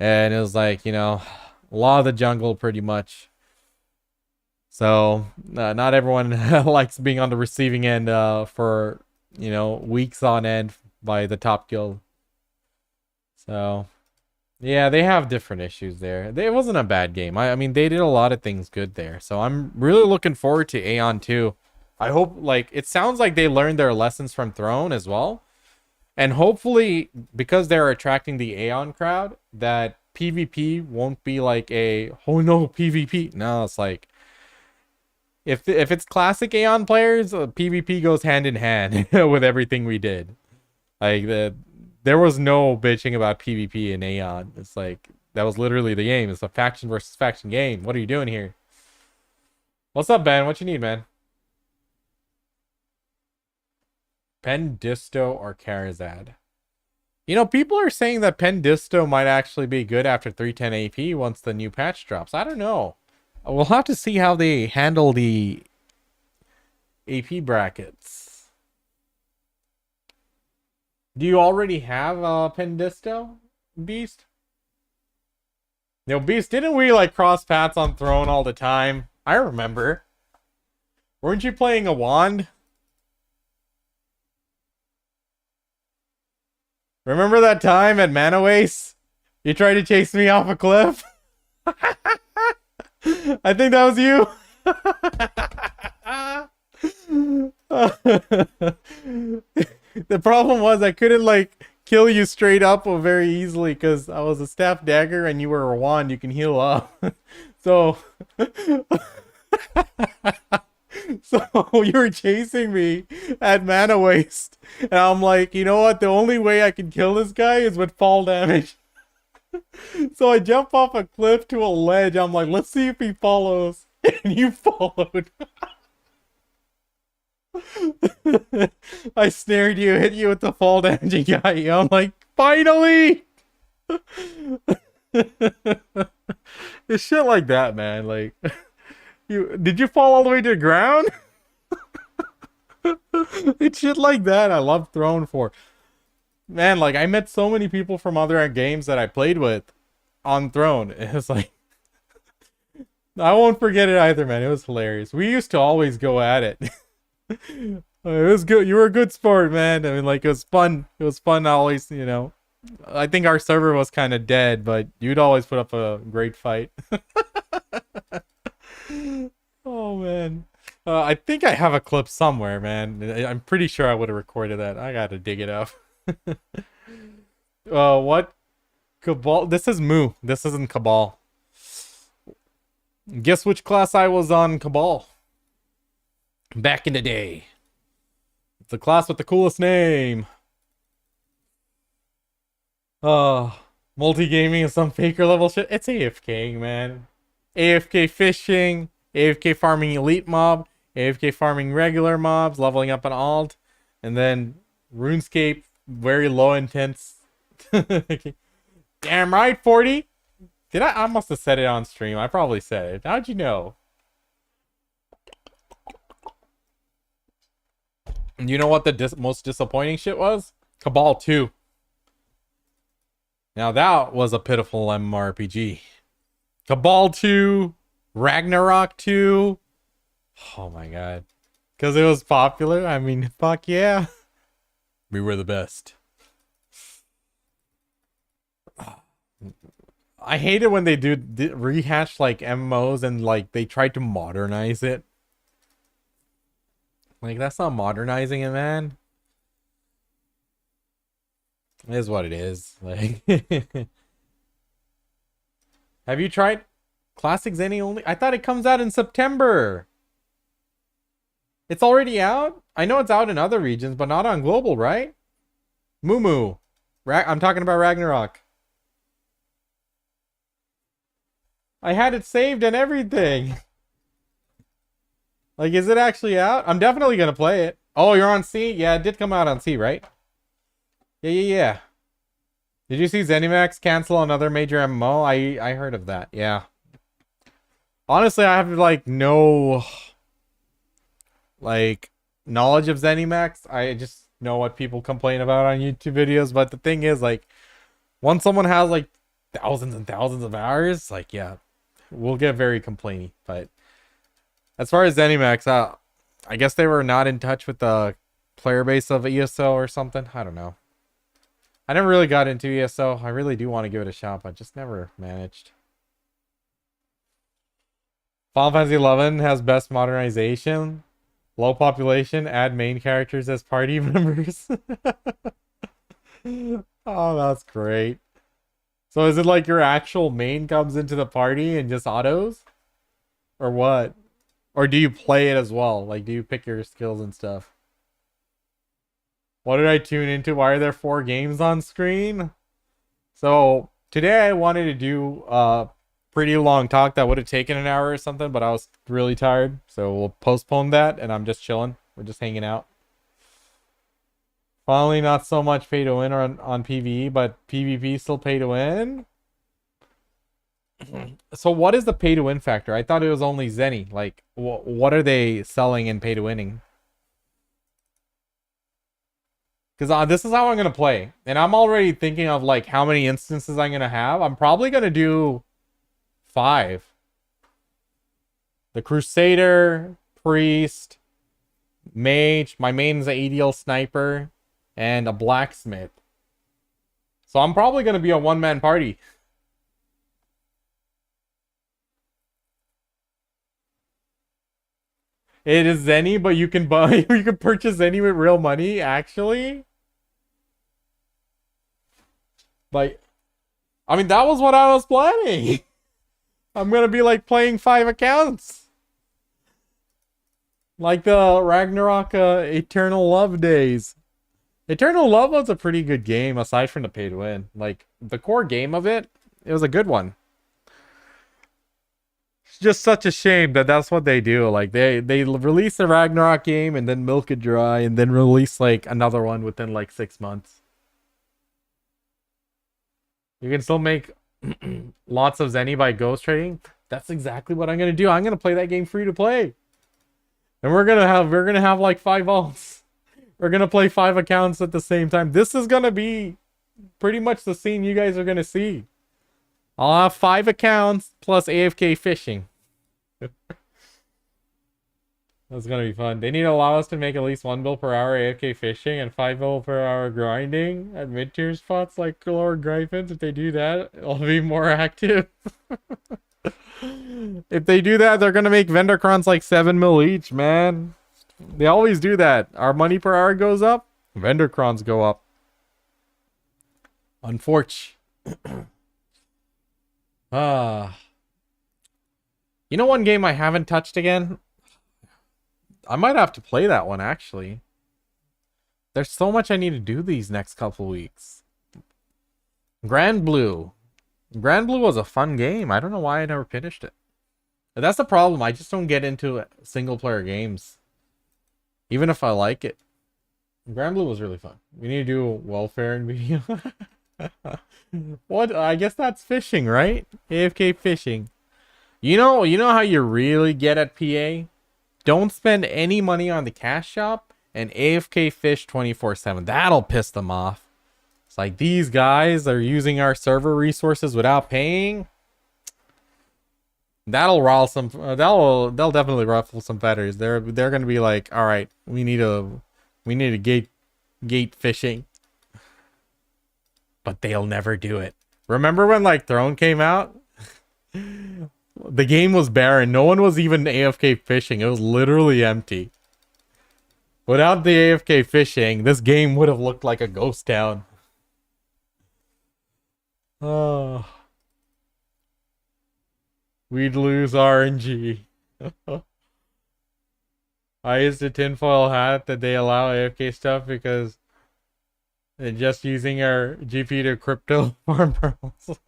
And it was like, law of the jungle pretty much. So not everyone likes being on the receiving end for, weeks on end by the top guild. So yeah, they have different issues there. It wasn't a bad game. I mean, they did a lot of things good there. So I'm really looking forward to Aeon 2. I hope, like, it sounds like they learned their lessons from Throne as well. And hopefully, because they're attracting the Aeon crowd, that PvP won't be like oh no, PvP. No, it's like, if it's classic Aeon players, PvP goes hand in hand with everything we did. Like, there was no bitching about PvP in Aeon. It's like, that was literally the game. It's a faction versus faction game. What are you doing here? What's up, Ben? What you need, man? Pendisto or Karazad? People are saying that Pendisto might actually be good after 310 AP once the new patch drops. I don't know. We'll have to see how they handle the AP brackets. Do you already have Pendisto, Beast? Beast, didn't we like cross paths on Throne all the time? I remember. Weren't you playing a wand? Remember that time at Mana Waste? You tried to chase me off a cliff? I think that was you. The problem was I couldn't like kill you straight up or very easily because I was a staff dagger and you were a wand. You can heal up. So so you were chasing me at Mana Waste. And I'm like, you know what? The only way I can kill this guy is with fall damage. So I jump off a cliff to a ledge. I'm like, let's see if he follows. And you followed. I snared you, hit you with the fall damage and got you. I'm like, finally! It's shit like that, man. Like, did you fall all the way to the ground? It's shit like that I love Throne for. Man, like, I met so many people from other games that I played with on Throne. It's like, I won't forget it either, man. It was hilarious. We used to always go at it. It was good. You were a good sport, man. I mean, like, it was fun. It was fun always, I think our server was kind of dead, but you'd always put up a great fight. Oh, man. I think I have a clip somewhere, man. I'm pretty sure I would have recorded that. I gotta dig it up. What? Cabal? This is Moo. This isn't Cabal. Guess which class I was on Cabal? Back in the day. It's the class with the coolest name. Multi-gaming is some faker level shit. It's AFKing, man. AFK fishing, AFK farming elite mob, AFK farming regular mobs, leveling up an alt, and then RuneScape, very low intense. Damn right, 40. Did I must have said it on stream. I probably said it. How'd you know? You know what the most disappointing shit was? Cabal 2. Now that was a pitiful MMORPG. Cabal 2, Ragnarok 2. Oh my god. Because it was popular? I mean, fuck yeah. We were the best. I hate it when they do rehash like MMOs and like they try to modernize it. Like, that's not modernizing it, man. It is what it is. Like, have you tried Classic Zenny only? I thought it comes out in September. It's already out? I know it's out in other regions, but not on global, right? Moo. I'm talking about Ragnarok. I had it saved and everything. Like, is it actually out? I'm definitely gonna play it. Oh, you're on C? Yeah, it did come out on C, right? Yeah. Did you see ZeniMax cancel another major MMO? I heard of that, yeah. Honestly, I have, like, no... like, knowledge of ZeniMax. I just know what people complain about on YouTube videos, but the thing is, like, once someone has, like, thousands and thousands of hours, like, yeah, we'll get very complainy. But as far as ZeniMax, I guess they were not in touch with the player base of ESO or something. I don't know. I never really got into ESO. I really do want to give it a shot, but just never managed. Final Fantasy 11 has best modernization. Low population, add main characters as party members. Oh, that's great. So is it like your actual main comes into the party and just autos? Or what? Or do you play it as well? Like, do you pick your skills and stuff? What did I tune into? Why are there 4 games on screen? So today I wanted to do a pretty long talk that would have taken an hour or something, but I was really tired. So we'll postpone that, and I'm just chilling. We're just hanging out. Finally, not so much pay to win on PvE, but PvP still pay to win. So what is the pay to win factor? I thought it was only Zenny. Like, what are they selling in pay to winning? Because this is how I'm going to play. And I'm already thinking of, like, how many instances I'm going to have. I'm probably going to do 5. The Crusader, Priest, Mage. My main's an ADL Sniper. And a Blacksmith. So I'm probably going to be a one-man party. It is Zenny, but you can buy, you can purchase Zenny with real money, actually. Like, I mean, that was what I was planning. I'm gonna be like playing 5 accounts. Like the Ragnarok Eternal Love days. Eternal Love was a pretty good game, aside from the pay to win. Like, the core game of it, it was a good one. It's just such a shame that that's what they do. Like, they release a Ragnarok game and then milk it dry and then release like another one within like 6 months. You can still make lots of Zenny by ghost trading. That's exactly what I'm gonna do. I'm gonna play that game free to play. And we're gonna have like 5 vaults. We're gonna play 5 accounts at the same time. This is gonna be pretty much the scene you guys are gonna see. I'll have 5 accounts plus AFK fishing. That's gonna be fun. They need to allow us to make at least 1 bill per hour AFK fishing and 5 bill per hour grinding at mid-tier spots like Lord Gryphons. If they do that, it'll be more active. If they do that, they're gonna make vendor crons like 7 mil each, man. They always do that. Our money per hour goes up, vendor crons go up. Unfortunate. You know one game I haven't touched again? I might have to play that one, actually. There's so much I need to do these next couple weeks. Grand Blue. Grand Blue was a fun game. I don't know why I never finished it. But that's the problem. I just don't get into single-player games. Even if I like it. Grand Blue was really fun. We need to do welfare and video. What? I guess that's fishing, right? AFK fishing. You know how you really get at PA? Don't spend any money on the cash shop and AFK fish 24/7. That'll piss them off. It's like these guys are using our server resources without paying. That'll rile some. They'll definitely ruffle some feathers. They're gonna be like, all right, we need a gate fishing, but they'll never do it. Remember when like Throne came out? The game was barren. No one was even AFK fishing. It was literally empty. Without the AFK fishing, this game would have looked like a ghost town. Oh. We'd lose RNG. I used a tinfoil hat that they allow AFK stuff because they're just using our GP to crypto farm pearls.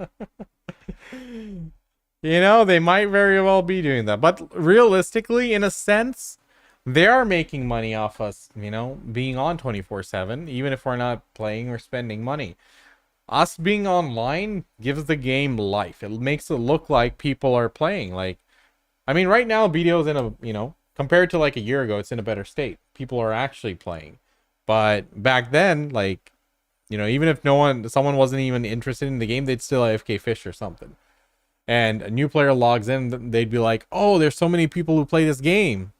You know, they might very well be doing that. But realistically, in a sense, they are making money off us, you know, being on 24/7, even if we're not playing or spending money. Us being online gives the game life. It makes it look like people are playing. Like, I mean, right now, BDO's in a, you know, compared to like a year ago, it's in a better state. People are actually playing. But back then, like, you know, even if someone wasn't even interested in the game, they'd still AFK fish or something. And a new player logs in, they'd be like, oh, there's so many people who play this game.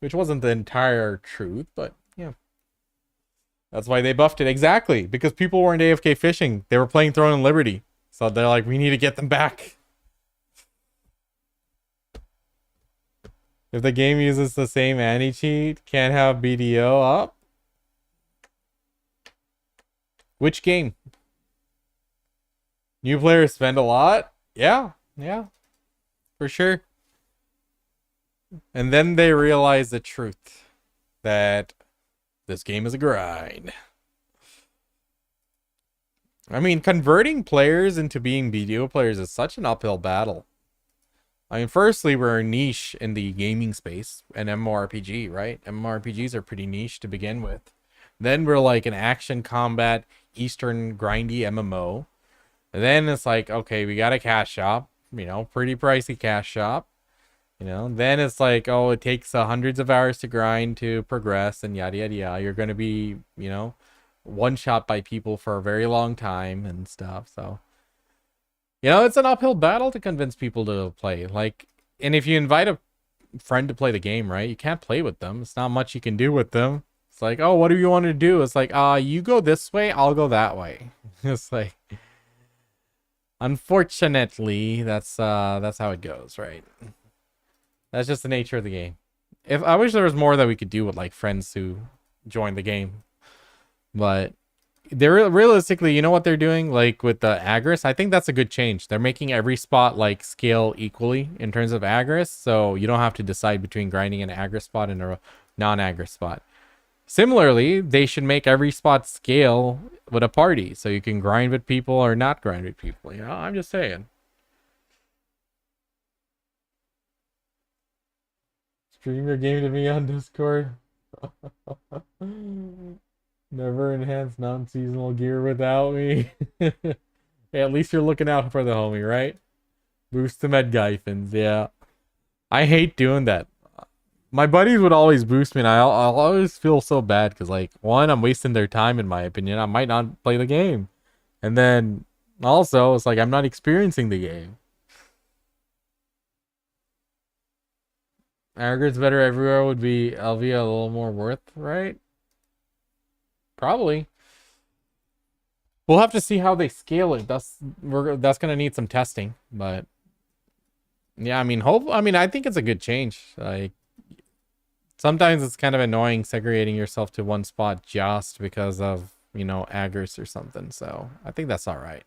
Which wasn't the entire truth, but yeah. That's why they buffed it. Exactly. Because people weren't AFK fishing. They were playing Throne and Liberty. So they're like, we need to get them back. If the game uses the same anti-cheat, can't have BDO up. Which game? New players spend a lot? Yeah. For sure. And then they realize the truth. That this game is a grind. I mean, converting players into being BDO players is such an uphill battle. I mean, firstly, we're a niche in the gaming space, an MMORPG, right? MMORPGs are pretty niche to begin with. Then we're like an action combat, Eastern grindy MMO. And then it's like, okay, we got a cash shop, you know, pretty pricey cash shop. You know, then it's like, oh, it takes hundreds of hours to grind to progress and yada, yada, yada. You're going to be, you know, one shot by people for a very long time and stuff. So, you know, it's an uphill battle to convince people to play. Like, and if you invite a friend to play the game, right, you can't play with them. It's not much you can do with them. It's like, oh, what do you want to do? It's like, you go this way, I'll go that way. It's like, unfortunately, that's how it goes, right? That's just the nature of the game. If I wish there was more that we could do with like friends who join the game, but they're realistically, you know what they're doing, like with the Agris. I think that's a good change. They're making every spot like scale equally in terms of Agris, so you don't have to decide between grinding an Agris spot and a non-Agris spot. Similarly, they should make every spot scale with a party, so you can grind with people or not grind with people. You know, I'm just saying. Stream your game to me on Discord. Never enhance non-seasonal gear without me. Hey, at least you're looking out for the homie, right? Boost them at Gyphins, yeah. I hate doing that. My buddies would always boost me, and I'll always feel so bad because, like, one, I'm wasting their time, in my opinion. I might not play the game. And then, also, it's like I'm not experiencing the game. Aggregates better everywhere would be LV a little more worth, right? Probably. We'll have to see how they scale it. That's gonna need some testing, but yeah, I mean, I think it's a good change. Like, sometimes it's kind of annoying segregating yourself to one spot just because of, you know, Aggers or something. So I think that's all right.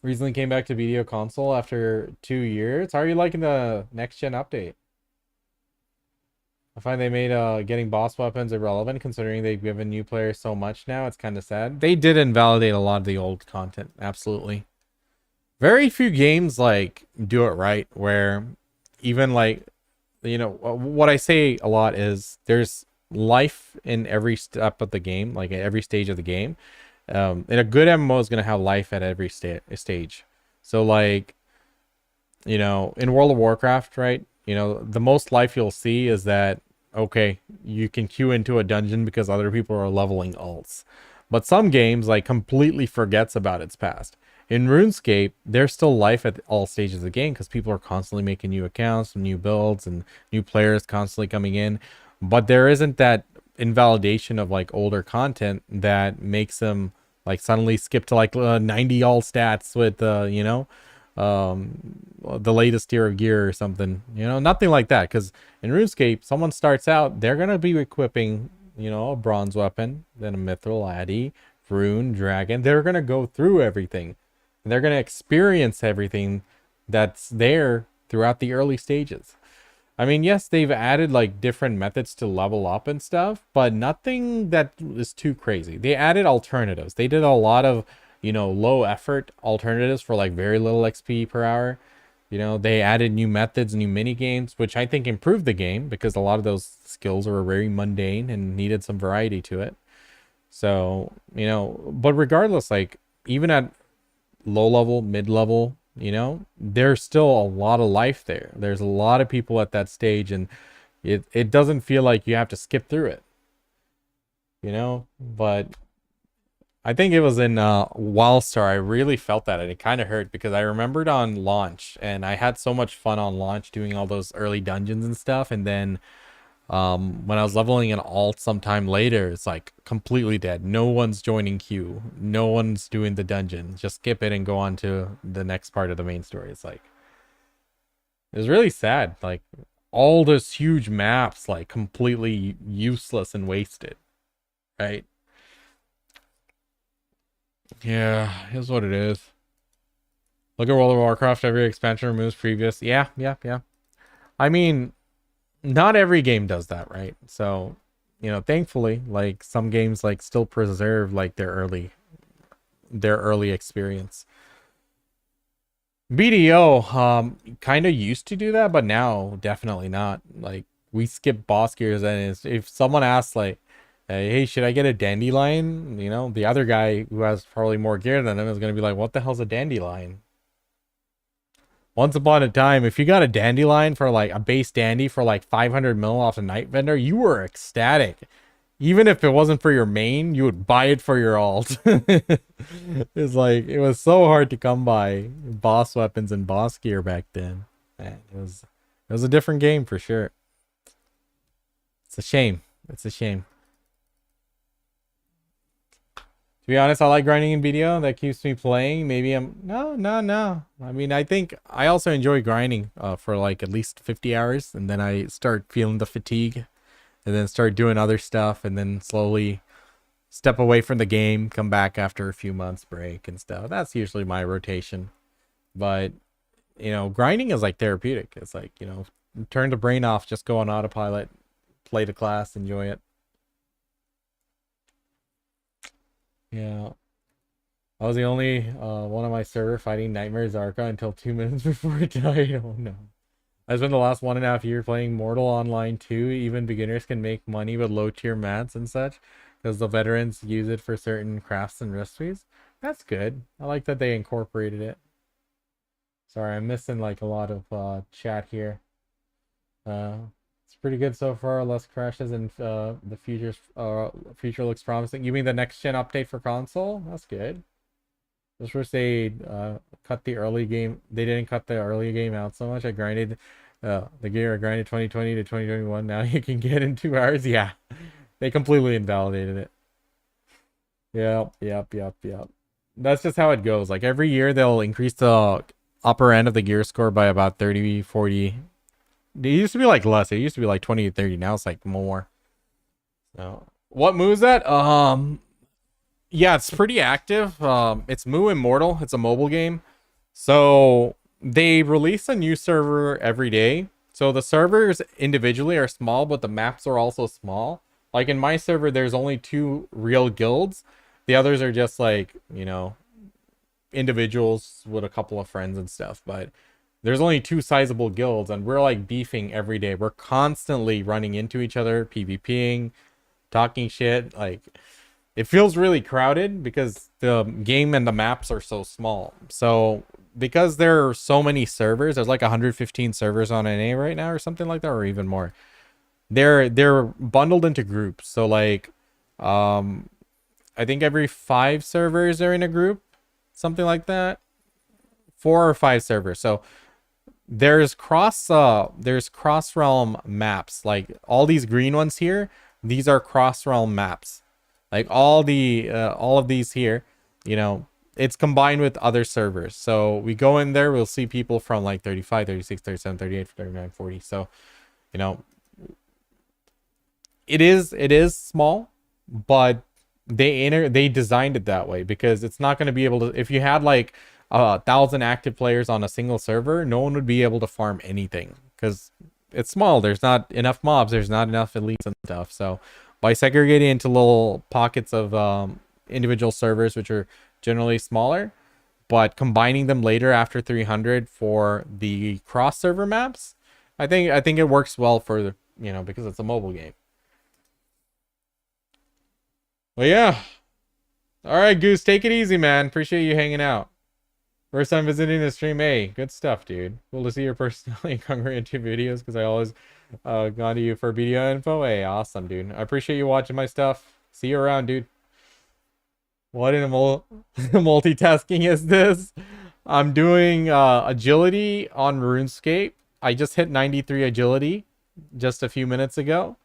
Recently came back to video console after 2 years. How are you liking the next gen update? I find they made getting boss weapons irrelevant considering they've given new players so much now. It's kind of sad. They did invalidate a lot of the old content. Absolutely. Very few games like do it right, where even like, you know, what I say a lot is there's life in every step of the game, like at every stage of the game. And a good MMO is going to have life at every stage. So like, you know, in World of Warcraft, right? You know, the most life you'll see is that okay, you can queue into a dungeon because other people are leveling alts. But some games like completely forgets about its past. In RuneScape, there's still life at all stages of the game because people are constantly making new accounts, new builds, and new players constantly coming in. But there isn't that invalidation of like older content that makes them like suddenly skip to like 90 all stats with the latest tier of gear or something. Nothing like that. Because in RuneScape, someone starts out, they're gonna be equipping a bronze weapon, then a mithril, addy, rune, dragon. They're gonna go through everything. And they're gonna experience everything that's there throughout the early stages. I mean, yes, they've added like different methods to level up and stuff, but nothing that is too crazy. They added alternatives. They did a lot of, low effort alternatives for like very little XP per hour. They added new methods, new mini games, which I think improved the game because a lot of those skills were very mundane and needed some variety to it. So, but regardless, like even at low level, mid level, there's still a lot of life there. There's a lot of people at that stage, and it doesn't feel like you have to skip through it, but I think it was in Wildstar. I really felt that, and it kind of hurt because I remembered on launch, and I had so much fun on launch doing all those early dungeons and stuff, and then when I was leveling an alt sometime later, it's like completely dead. No one's joining queue. No one's doing the dungeon. Just skip it and go on to the next part of the main story. It's like, it was really sad. Like all those huge maps, like completely useless and wasted. Right? Yeah, here's what it is. Look at World of Warcraft. Every expansion removes previous. Yeah. I mean, not every game does that, right? So, thankfully, like some games like still preserve like their early experience. BDO kind of used to do that, but now definitely not. Like we skip boss gears, and if someone asks like, hey, should I get a dandelion? The other guy who has probably more gear than him is going to be like, what the hell's a dandelion? Once upon a time, if you got a dandelion for like a base dandy for like 500 mil off a night vendor, you were ecstatic. Even if it wasn't for your main, you would buy it for your alt. It's like, it was so hard to come by boss weapons and boss gear back then. Man, it was a different game for sure. It's a shame. It's a shame. To be honest, I like grinding in video. That keeps me playing. Maybe no. I mean, I think I also enjoy grinding for like at least 50 hours, and then I start feeling the fatigue, and then start doing other stuff, and then slowly step away from the game, come back after a few months break and stuff. That's usually my rotation. But grinding is like therapeutic. It's like, turn the brain off, just go on autopilot, play the class, enjoy it. Yeah. I was the only one on my server fighting Nightmares Arca until 2 minutes before it died. Oh no. I spent the last 1.5 years playing Mortal Online 2. Even beginners can make money with low tier mats and such because the veterans use it for certain crafts and recipes. That's good. I like that they incorporated it. Sorry, I'm missing like a lot of chat here. It's pretty good so far. Less crashes, and the future looks promising. You mean the next gen update for console? That's good. Just first they cut the early game. They didn't cut the early game out so much. I grinded the gear. I grinded 2020 to 2021. Now you can get in 2 hours. Yeah, they completely invalidated it. Yep. That's just how it goes. Like every year they'll increase the upper end of the gear score by about 30, 40. It used to be like less. It used to be like 20 to 30. Now it's like more. So what moves that? Yeah, it's pretty active. It's Moo Immortal. It's a mobile game. So they release a new server every day. So the servers individually are small, but the maps are also small. Like in my server, there's only 2 real guilds. The others are just like, individuals with a couple of friends and stuff. But there's only 2 sizable guilds, and we're like beefing every day. We're constantly running into each other, PvPing, talking shit. Like, it feels really crowded because the game and the maps are so small. So because there are so many servers, there's like 115 servers on NA right now or something like that, or even more. they're bundled into groups. So like, um, I think every 5 servers are in a group, something like that. 4 or 5 servers. So there's cross realm maps. Like all these green ones here, these are cross realm maps. Like all of these here, you know, it's combined with other servers. So we go in there, we'll see people from like 35, 36, 37, 38, 39, 40. So, you know, it is small, but they designed it that way because it's not going to be able to, if you had like 1,000 active players on a single server, no one would be able to farm anything because it's small. There's not enough mobs, there's not enough elites and stuff. So by segregating into little pockets of individual servers, which are generally smaller, but combining them later after 300 for the cross server maps, I think it works well for because it's a mobile game. Well, yeah. All right, Goose, take it easy, man. Appreciate you hanging out. First time visiting the stream. Hey, good stuff, dude. Cool to see your personally congruent to videos because I always gone to you for video info. Hey, awesome, dude. I appreciate you watching my stuff. See you around, dude. What in a multitasking is this? I'm doing agility on RuneScape. I just hit 93 agility just a few minutes ago.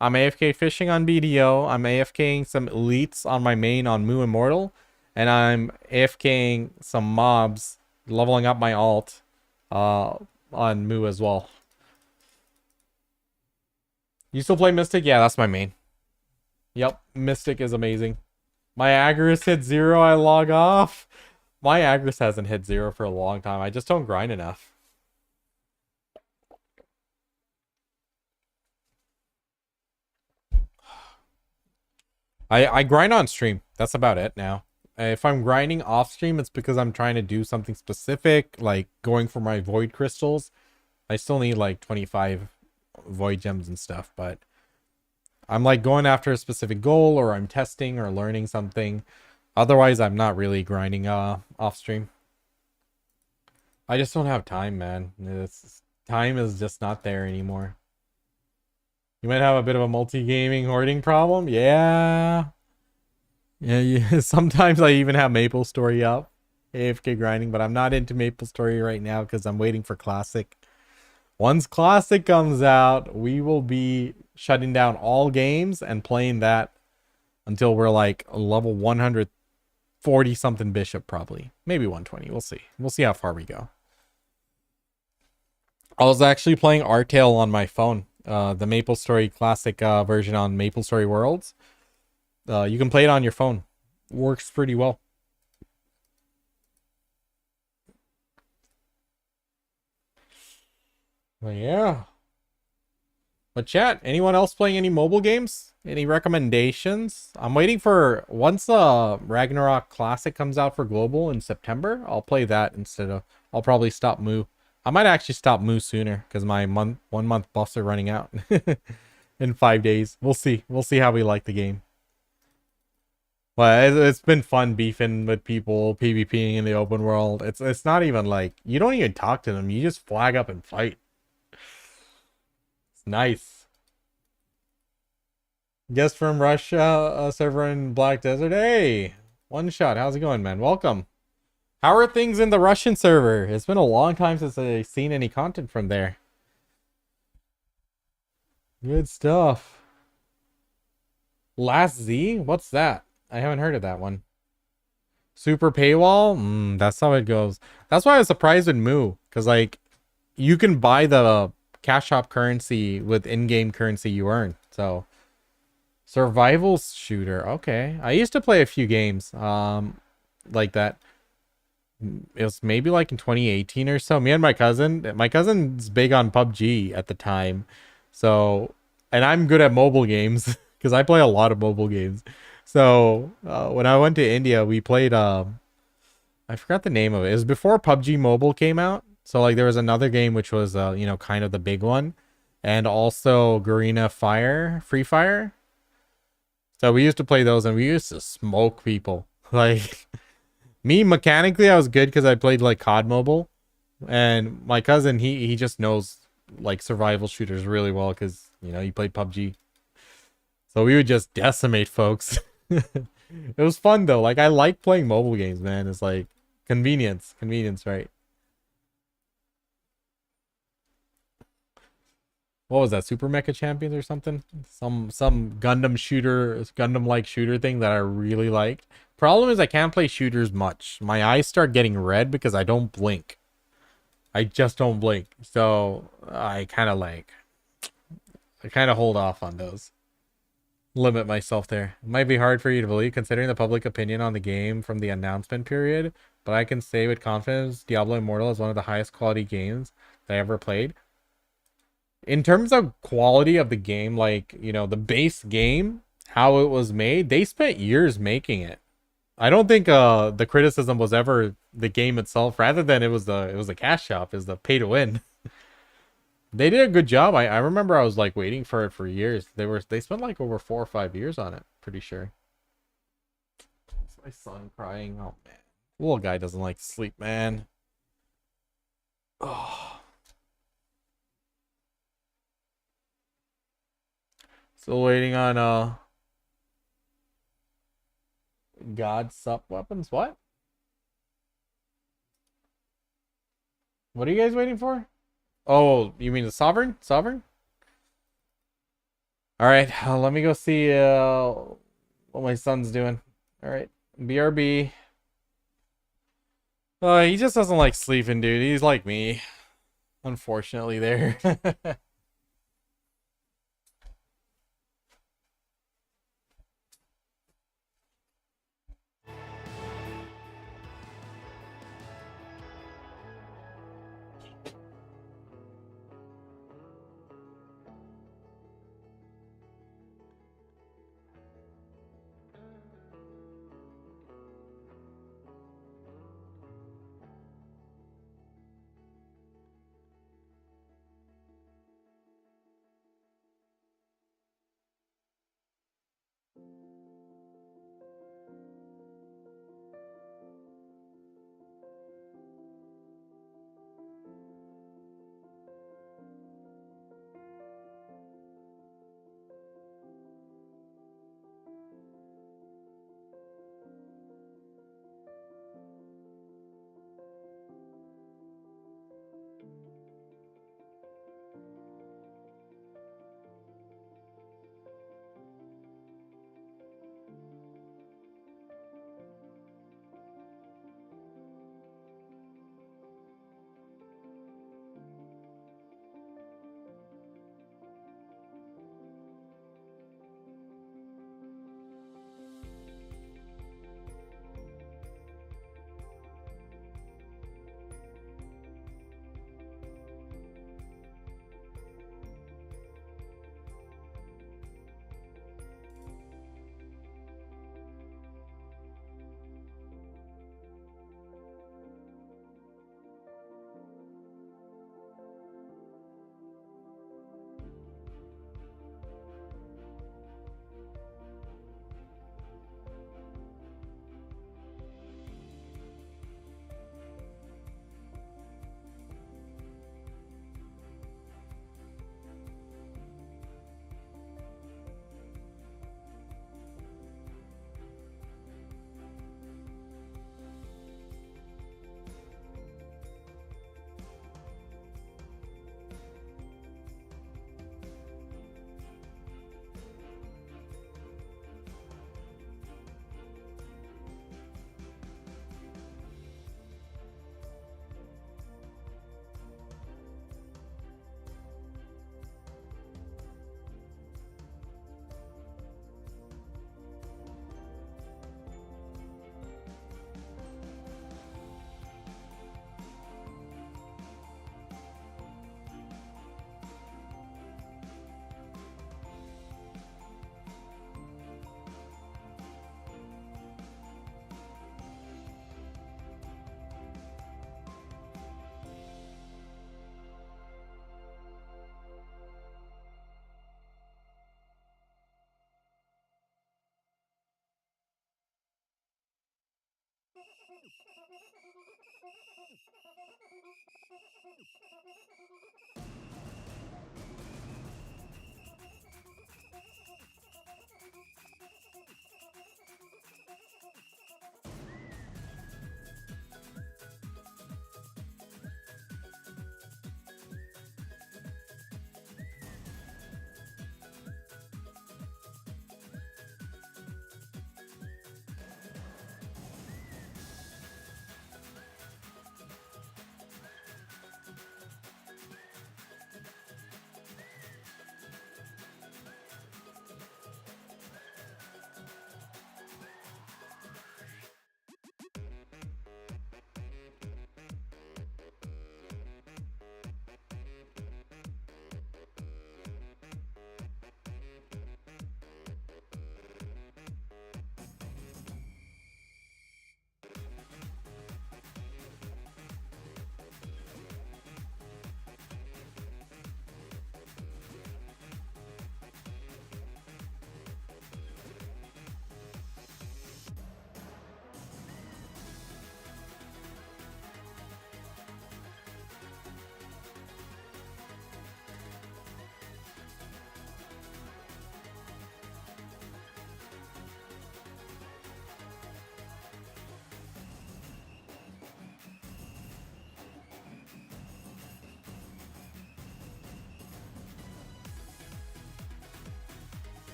I'm AFK fishing on BDO. I'm AFKing some elites on my main on Moo Immortal. And I'm AFKing some mobs, leveling up my alt on Moo as well. You still play Mystic? Yeah, that's my main. Yep, Mystic is amazing. My Agris hit 0, I log off. My Agris hasn't hit 0 for a long time. I just don't grind enough. I grind on stream. That's about it now. If I'm grinding off stream, it's because I'm trying to do something specific, like going for my void crystals. I still need like 25 void gems and stuff, but I'm like going after a specific goal, or I'm testing or learning something. Otherwise, I'm not really grinding off stream. I just don't have time, man. Time is just not there anymore. You might have a bit of a multi-gaming hoarding problem. Yeah. Yeah, sometimes I even have Maple Story up. AFK grinding, but I'm not into Maple Story right now because I'm waiting for Classic. Once Classic comes out, we will be shutting down all games and playing that until we're like level 140 something bishop, probably. Maybe 120. We'll see. We'll see how far we go. I was actually playing Artale on my phone. The Maple Story Classic version on Maple Story Worlds. You can play it on your phone. Works pretty well. Well, yeah. But chat, anyone else playing any mobile games? Any recommendations? I'm waiting for once Ragnarok Classic comes out for global in September. I'll play that instead of. I'll probably stop Moo. I might actually stop Moo sooner because my 1 month buffs are running out in 5 days. We'll see. We'll see how we like the game. But it's been fun beefing with people, PvPing in the open world. It's not even like you don't even talk to them. You just flag up and fight. It's nice. Guest from Russia, a server in Black Desert. Hey, One Shot. How's it going, man? Welcome. How are things in the Russian server? It's been a long time since I've seen any content from there. Good stuff. Last Z? What's that? I haven't heard of that one. Super paywall? That's how it goes. That's why I was surprised with Moo. Because, like, you can buy the cash shop currency with in-game currency you earn. So, survival shooter. Okay. I used to play a few games like that. It was maybe like in 2018 or so. Me and my cousin's big on PUBG at the time. So, and I'm good at mobile games because I play a lot of mobile games. So when I went to India, we played I forgot the name of it. It was before PUBG Mobile came out. So like there was another game which was kind of the big one, and also Garena Free Fire. So we used to play those and we used to smoke people. Like me mechanically I was good because I played like COD Mobile, and my cousin he just knows like survival shooters really well because You know, he played PUBG. So we would just decimate folks. It was fun though. Like I like playing mobile games, man. It's like convenience, right? What was that? Super Mecha Champions or something? Some Gundam shooter, Gundam like shooter thing that I really liked. Problem is I can't play shooters much. My eyes start getting red because I don't blink. I just don't blink. So I kind of hold off on those. Limit myself there. It might be hard for you to believe considering the public opinion on the game from the announcement period, but I can say with confidence Diablo Immortal is one of the highest quality games that I ever played. In terms of quality of the game, like, you know, the base game, how it was made, they spent years making it. I don't think the criticism was ever the game itself, rather than it was the cash shop, is the pay to win. They did a good job. I remember I was like waiting for it for years. They spent like over 4 or 5 years on it, pretty sure. It's my son crying. Oh man. Little guy doesn't like to sleep, man. Oh. Still waiting on God sup weapons. What? What are you guys waiting for? Oh, you mean the sovereign? Sovereign? All right, let me go see what my son's doing. All right, BRB. He just doesn't like sleeping, dude. He's like me, unfortunately. There.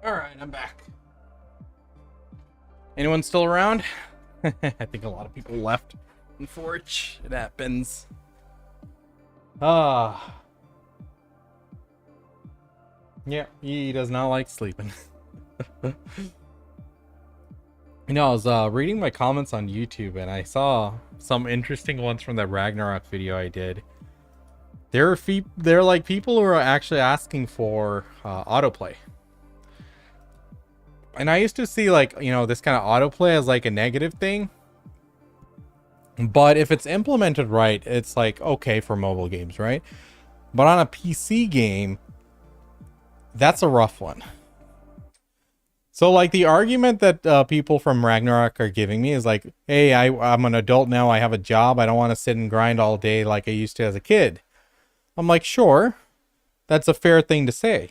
Alright, I'm back. Anyone still around? I think a lot of people left. Unfortunately, it happens. Yeah, he does not like sleeping. You know, I was reading my comments on YouTube and I saw some interesting ones from that Ragnarok video I did. There are like people who are actually asking for autoplay. And I used to see like, you know, this kind of autoplay as like a negative thing. But if it's implemented right, it's like okay for mobile games, right? But on a PC game, that's a rough one. So like the argument that people from Ragnarok are giving me is like, hey, I'm an adult now. I have a job. I don't want to sit and grind all day like I used to as a kid. I'm like, sure, that's a fair thing to say.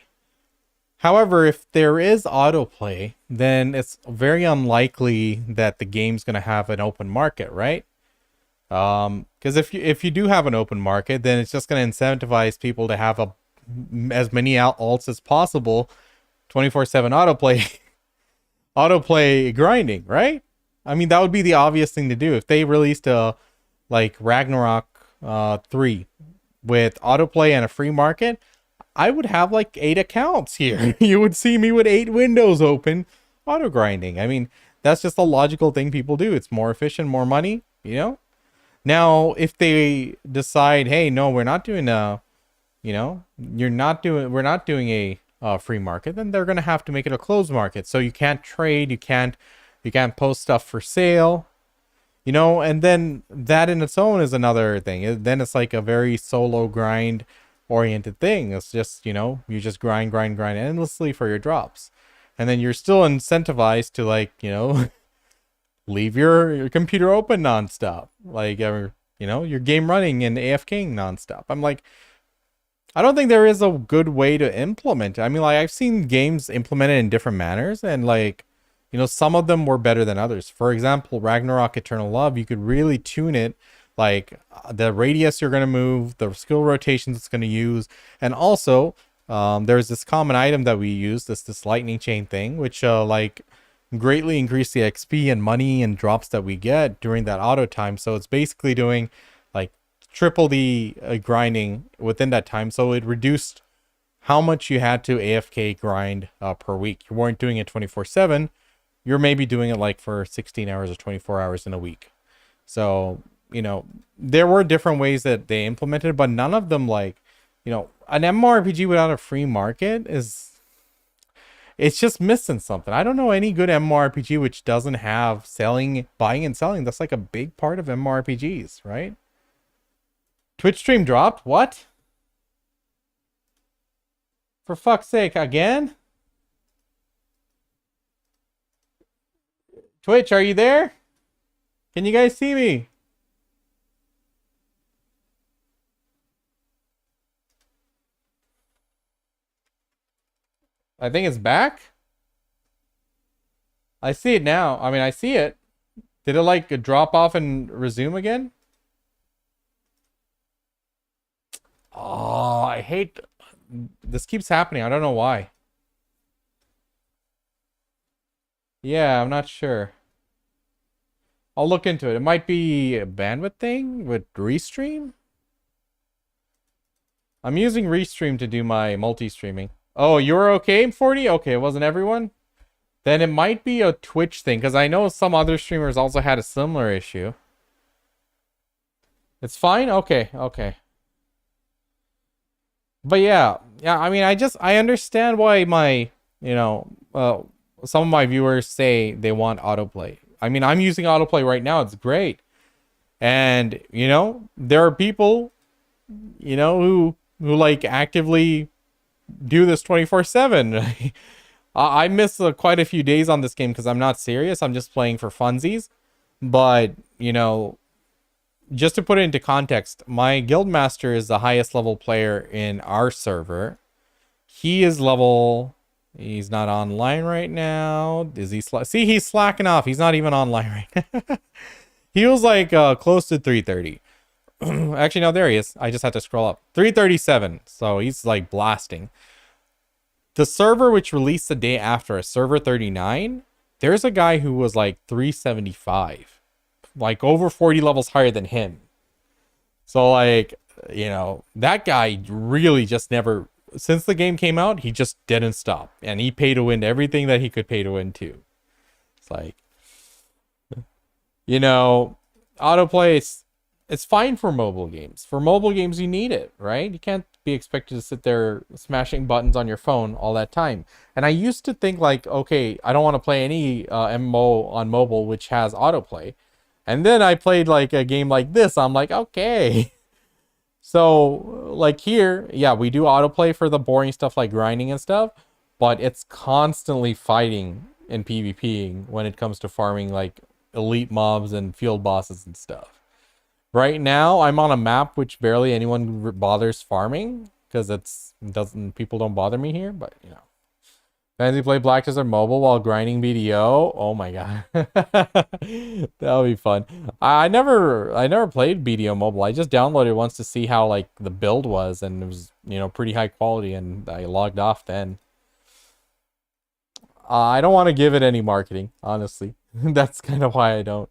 However, if there is autoplay, then it's very unlikely that the game's going to have an open market, right? Because if you do have an open market, then it's just going to incentivize people to have as many alts as possible, 24/7 autoplay. Autoplay grinding, right? I mean, that would be the obvious thing to do. If they released a like Ragnarok 3 with autoplay and a free market, I would have like 8 accounts here. You would see me with 8 windows open auto grinding. I mean, that's just a logical thing people do. It's more efficient, more money, you know? Now, if they decide, hey, no, we're not doing we're not doing a free market, then they're going to have to make it a closed market. So you can't trade, you can't post stuff for sale, you know, and then that in its own is another thing. Then it's like a very solo grind oriented thing. It's just, you know, you just grind endlessly for your drops. And then you're still incentivized to like, you know, leave your computer open nonstop. Like, you know, your game running in AFKing nonstop. I'm like, I don't think there is a good way to implement it. I mean, like, I've seen games implemented in different manners, and like, you know, some of them were better than others. For example, Ragnarok Eternal Love, you could really tune it, like the radius you're going to move, the skill rotations it's going to use, and also there's this common item that we use, this lightning chain thing, which like greatly increase the XP and money and drops that we get during that auto time. So it's basically doing like triple the grinding within that time. So it reduced how much you had to AFK grind per week. You weren't doing it 24/7. You're maybe doing it like for 16 hours or 24 hours in a week. So, you know, there were different ways that they implemented, but none of them, like, you know, an MMORPG without a free market it's just missing something. I don't know any good MMORPG which doesn't have buying and selling. That's like a big part of MMORPGs, right? Twitch stream dropped? What? For fuck's sake, again? Twitch, are you there? Can you guys see me? I think it's back. I see it now. I mean, I see it. Did it like drop off and resume again? Oh, I hate this keeps happening. I don't know why. Yeah, I'm not sure. I'll look into it. It might be a bandwidth thing with Restream. I'm using Restream to do my multi-streaming. Oh, you're okay, 40? Okay, it wasn't everyone? Then it might be a Twitch thing, because I know some other streamers also had a similar issue. It's fine? Okay, okay. But yeah, I mean, I understand why my, you know, some of my viewers say they want autoplay. I mean, I'm using autoplay right now. It's great. And, you know, there are people, you know, who like actively do this 24/7. I miss quite a few days on this game because I'm not serious. I'm just playing for funsies. But, you know, just to put it into context, my guildmaster is the highest level player in our server. He is level... He's not online right now. Is he... See, he's slacking off. He's not even online right now. He was like close to 330. Actually, no, there he is. I just had to scroll up. 337. So he's like blasting. the server which released the day after, a server 39, there's a guy who was like 375, like over 40 levels higher than him. So like, you know, that guy really just never, since the game came out, he just didn't stop, and he paid to win everything that he could pay to win too. It's like, you know, autoplay, it's fine for mobile games. For mobile games, you need it, right? You can't be expected to sit there smashing buttons on your phone all that time. And I used to think like, okay, I don't want to play any MMO on mobile which has autoplay. And then I played like a game like this. I'm like, okay. So like here, yeah, we do autoplay for the boring stuff like grinding and stuff, but it's constantly fighting and PvPing when it comes to farming like elite mobs and field bosses and stuff. Right now, I'm on a map which barely anyone bothers farming because people don't bother me here. But you know, Pansy play Black Desert Mobile while grinding BDO. Oh my god, that'll be fun. I never played BDO Mobile. I just downloaded it once to see how like the build was, and it was, you know, pretty high quality, and I logged off then. I don't want to give it any marketing, honestly. That's kind of why I don't.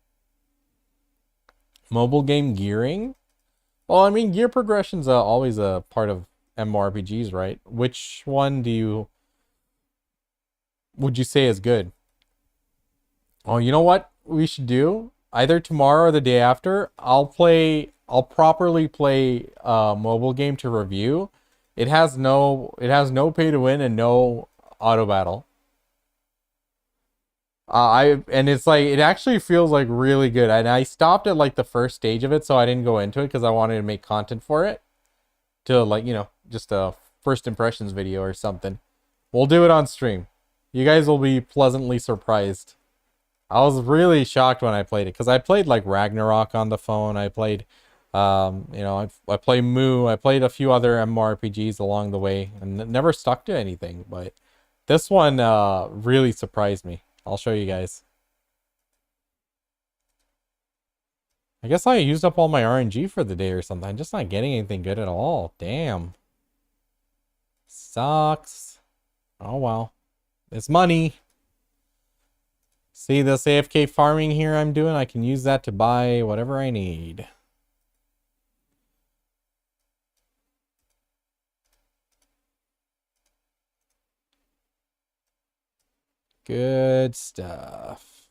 Mobile game gearing? Well, I mean, gear progression's always a part of MMORPGs, right? Which one would you say is good? Oh, you know what we should do? Either tomorrow or the day after, I'll properly play a mobile game to review. It has no pay to win and no auto battle. And it's like, it actually feels like really good. And I stopped at like the first stage of it, so I didn't go into it because I wanted to make content for it. To like, you know, just a first impressions video or something. We'll do it on stream. You guys will be pleasantly surprised. I was really shocked when I played it because I played like Ragnarok on the phone. I played, you know, I played Moo. I played a few other MMORPGs along the way and never stuck to anything. But this one really surprised me. I'll show you guys. I guess I used up all my RNG for the day or something. I'm just not getting anything good at all. Damn. Sucks. Oh well. It's money. See this AFK farming here I'm doing? I can use that to buy whatever I need. Good stuff.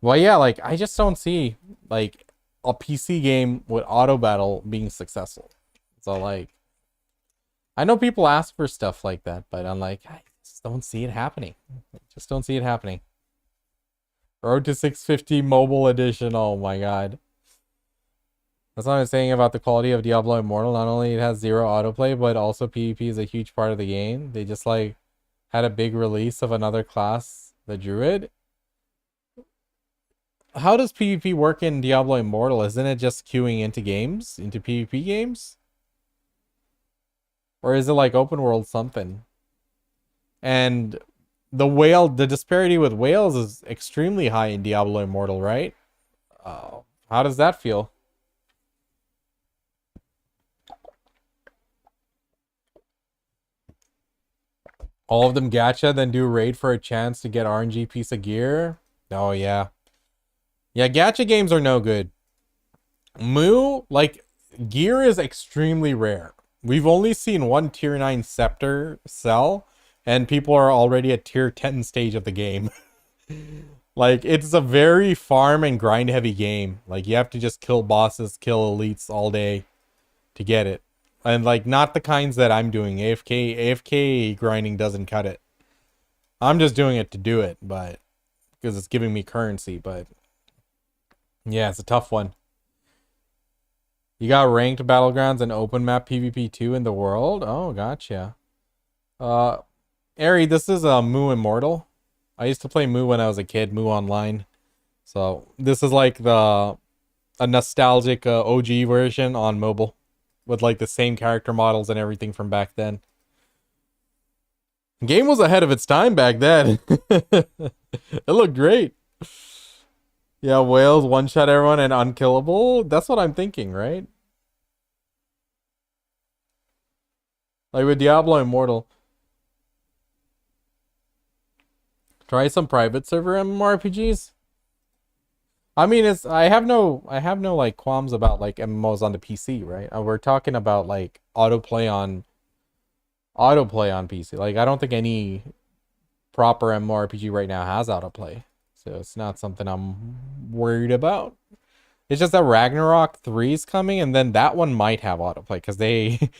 Well, yeah, like, I just don't see, like, a PC game with auto battle being successful. So, like, I know people ask for stuff like that, but I'm like, I just don't see it happening. Just don't see it happening. Road to 650 mobile edition. Oh my god. That's what I'm saying about the quality of Diablo Immortal. Not only it has zero autoplay, but also PvP is a huge part of the game. They just like had a big release of another class, the Druid. How does PvP work in Diablo Immortal? Isn't it just queuing into games, into PvP games? Or is it like open world something? And the disparity with whales is extremely high in Diablo Immortal, right? How does that feel? All of them gacha, then do raid for a chance to get RNG piece of gear? Oh, yeah. Yeah, gacha games are no good. Moo, like, gear is extremely rare. We've only seen one tier 9 scepter sell, and people are already at tier 10 stage of the game. Like, it's a very farm and grind heavy game. Like, you have to just kill bosses, kill elites all day to get it. And like, not the kinds that I'm doing. AFK grinding doesn't cut it. I'm just doing it to do it, but because it's giving me currency. But yeah, it's a tough one. You got ranked battlegrounds and open map PvP 2 in the world? Oh, gotcha. Ari, this is Moo Immortal. I used to play Moo when I was a kid, Moo Online. So this is like a nostalgic OG version on mobile, with like the same character models and everything from back then. Game was ahead of its time back then. It looked great. Yeah, whales one-shot everyone and unkillable. That's what I'm thinking, right? Like with Diablo Immortal, try some private server MMORPGs. I mean, it's I have no like qualms about like MMOs on the PC, right? We're talking about like autoplay on PC. Like I don't think any proper MMORPG right now has autoplay, so it's not something I'm worried about. It's just that Ragnarok 3 is coming, and then that one might have autoplay because they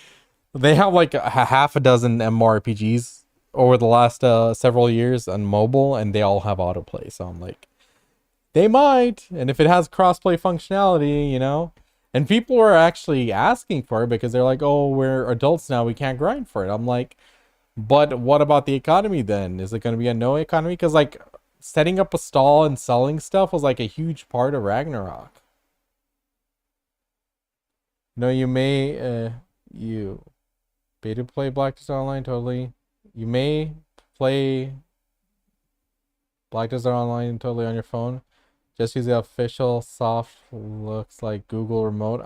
they have like a half a dozen MMORPGs over the last several years on mobile, and they all have autoplay. So I'm like, they might, and if it has crossplay functionality, and people are actually asking for it because they're like, oh, we're adults now, we can't grind for it. I'm like, but what about the economy then? Is it going to be a no economy? Because like setting up a stall and selling stuff was like a huge part of Ragnarok. No, you may you beta play Black Desert Online totally. You may play Black Desert Online totally on your phone. Just use the official soft looks like Google Remote.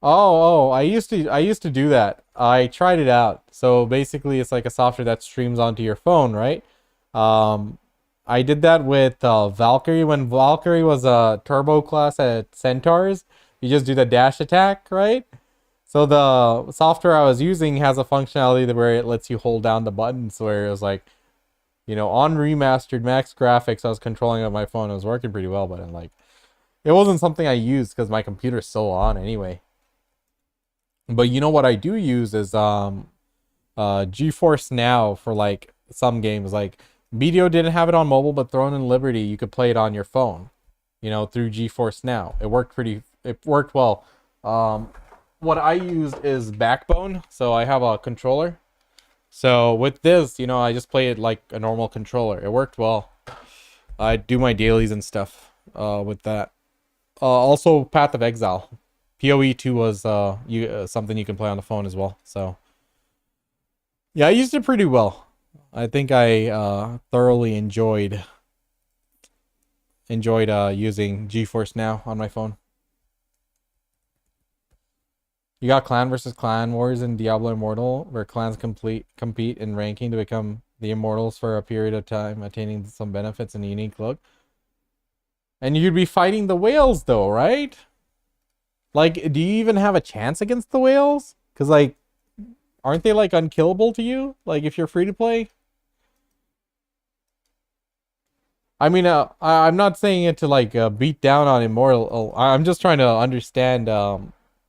I used to do that. I tried it out. So basically it's like a software that streams onto your phone, right? Um I did that with Valkyrie when Valkyrie was a turbo class at Centaurs. You just do the dash attack, right? So the software I was using has a functionality that where it lets you hold down the buttons where it was like, on remastered max graphics, I was controlling it on my phone. It was working pretty well, but I'm like, it wasn't something I used because my computer's still on anyway. But you know what I do use is GeForce Now for like some games. Like BDO didn't have it on mobile, but Throne and Liberty you could play it on your phone, through GeForce Now. It worked well. What I use is Backbone, so I have a controller. So with this, I just play it like a normal controller. It worked well. I do my dailies and stuff with that. Also Path of Exile. PoE 2 was something you can play on the phone as well. So yeah, I used it pretty well. I think I thoroughly enjoyed using GeForce Now on my phone. You got clan versus clan wars in Diablo Immortal, where clans compete in ranking to become the immortals for a period of time, attaining some benefits and a unique look. And you'd be fighting the whales though, right? Like, do you even have a chance against the whales? Because like, aren't they like unkillable to you? Like if you're free to play? I mean, I'm not saying it to like beat down on Immortal. I'm just trying to understand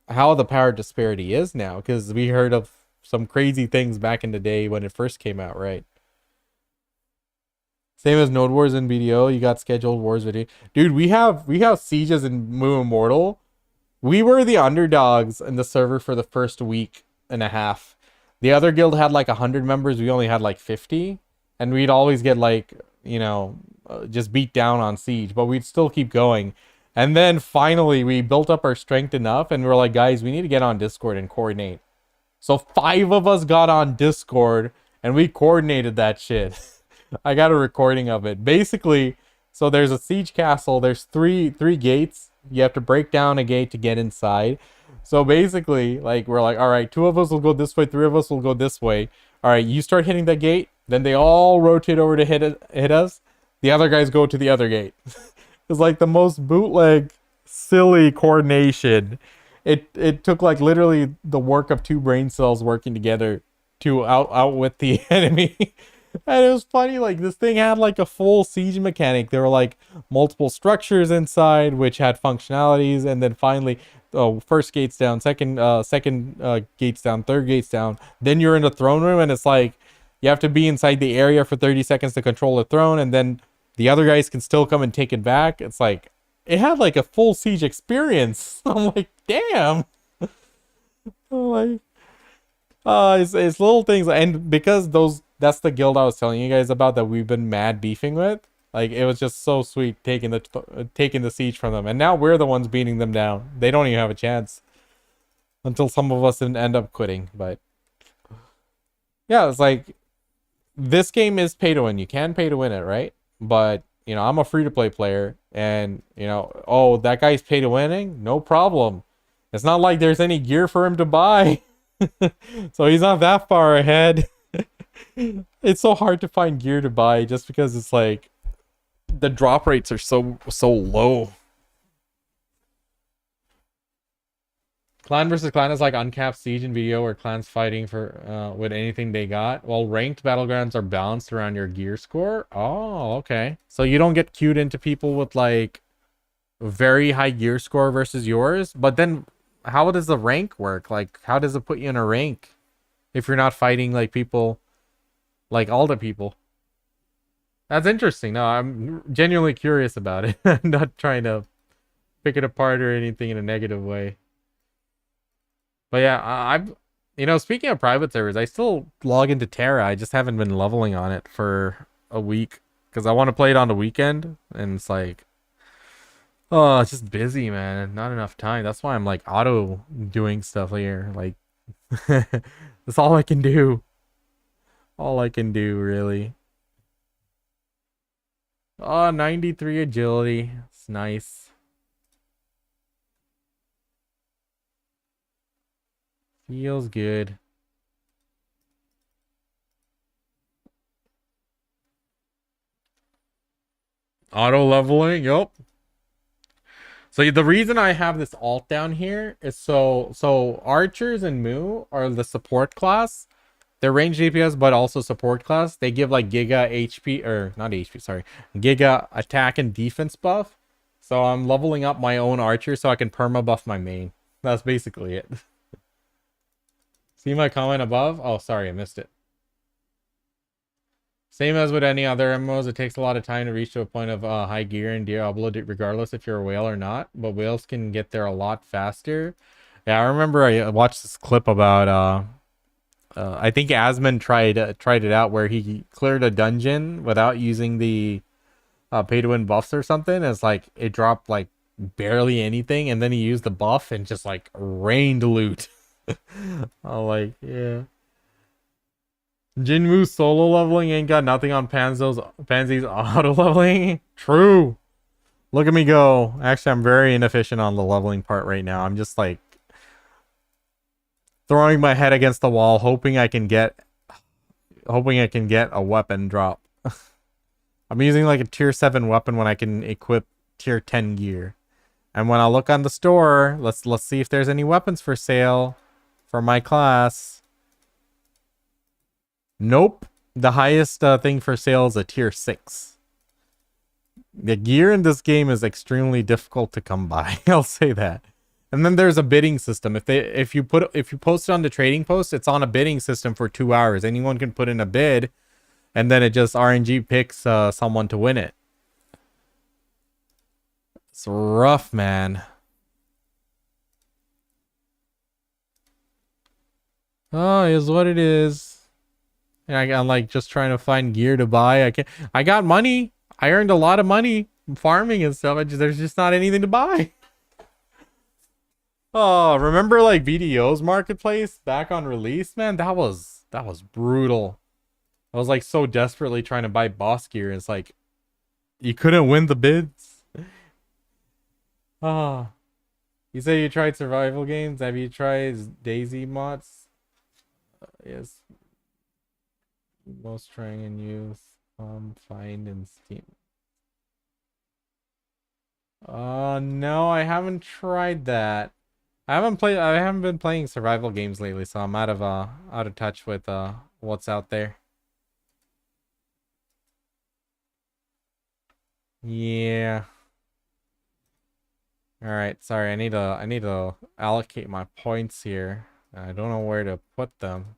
how the power disparity is now, because we heard of some crazy things back in the day when it first came out, right? Same as Node Wars in BDO, you got scheduled wars video. Dude, we have sieges in Moo Immortal. We were the underdogs in the server for the first week and a half. The other guild had like 100 members, we only had like 50, and we'd always get like, just beat down on siege, but we'd still keep going. And then finally we built up our strength enough and we're like, guys, we need to get on Discord and coordinate. So 5 of us got on Discord and we coordinated that shit. I got a recording of it. Basically, so there's a siege castle, there's three gates. You have to break down a gate to get inside. So basically, like, we're like, all right, 2 of us will go this way, 3 of us will go this way. All right, you start hitting that gate, then they all rotate over to hit us. The other guys go to the other gate. It's like the most bootleg, silly coordination. It took like literally the work of 2 brain cells working together to outwit the enemy. And it was funny, like this thing had like a full siege mechanic. There were like multiple structures inside which had functionalities, and then finally first gates down, second gates down, third gates down. Then you're in the throne room and it's like you have to be inside the area for 30 seconds to control the throne, and then the other guys can still come and take it back. It's like it had like a full siege experience. I'm like, damn. I'm like, it's little things, and because that's the guild I was telling you guys about that we've been mad beefing with. Like it was just so sweet taking the siege from them, and now we're the ones beating them down. They don't even have a chance until some of us end up quitting. But yeah, it's like this game is pay to win. You can pay to win it, right? But I'm a free to play player, and oh, that guy's pay to winning, no problem. It's not like there's any gear for him to buy. So he's not that far ahead. It's so hard to find gear to buy just because it's like the drop rates are so low. Clan versus clan is like uncapped siege in video where clans fighting for with anything they got. While ranked battlegrounds are balanced around your gear score. Oh, okay. So you don't get queued into people with like very high gear score versus yours. But then how does the rank work? Like how does it put you in a rank if you're not fighting like people like all the people? That's interesting. No, I'm genuinely curious about it. I'm not trying to pick it apart or anything in a negative way. But yeah, I've, you know, speaking of private servers, I still log into Terra. I just haven't been leveling on it for a week because I want to play it on the weekend, and it's like, oh, it's just busy, man. Not enough time. That's why I'm like auto doing stuff here. Like, that's all I can do. All I can do, really. Oh, 93 agility. It's nice. Feels good. Auto leveling, yep. So the reason I have this alt down here is so archers and Moo are the support class. They're range DPS but also support class. They give like Giga HP or not HP, sorry. Giga attack and defense buff. So I'm leveling up my own archer so I can perma buff my main. That's basically it. See my comment above? Oh, sorry, I missed it. Same as with any other MMOs, it takes a lot of time to reach to a point of high gear in Diablo, regardless if you're a whale or not. But whales can get there a lot faster. Yeah, I remember I watched this clip about I think Asmon tried it out where he cleared a dungeon without using the pay to win buffs or something. It's like it dropped like barely anything, and then he used the buff and just like rained loot. I'm like, yeah. Jinwoo solo leveling ain't got nothing on Pansy's auto leveling. True. Look at me go. Actually, I'm very inefficient on the leveling part right now. I'm just like throwing my head against the wall, hoping I can get a weapon drop. I'm using like a tier 7 weapon when I can equip tier 10 gear. And when I look on the store, let's see if there's any weapons for sale for my class. Nope. The highest thing for sale is a tier 6. The gear in this game is extremely difficult to come by. I'll say that. And then there's a bidding system. If you post it on the trading post, it's on a bidding system for 2 hours. Anyone can put in a bid, and then it just RNG picks someone to win it. It's rough, man. Oh, it is what it is. And I'm like just trying to find gear to buy. I got money. I earned a lot of money from farming and stuff. There's just not anything to buy. Oh, remember like VDO's marketplace back on release, man? That was brutal. I was like so desperately trying to buy boss gear. It's like you couldn't win the bids. Ah. You say you tried survival games. Have you tried Daisy mods? Yes. Most trying and use find in Steam. No, I haven't tried that. I haven't been playing survival games lately, so I'm out of touch with what's out there. Yeah. All right, sorry. I need to allocate my points here. I don't know where to put them.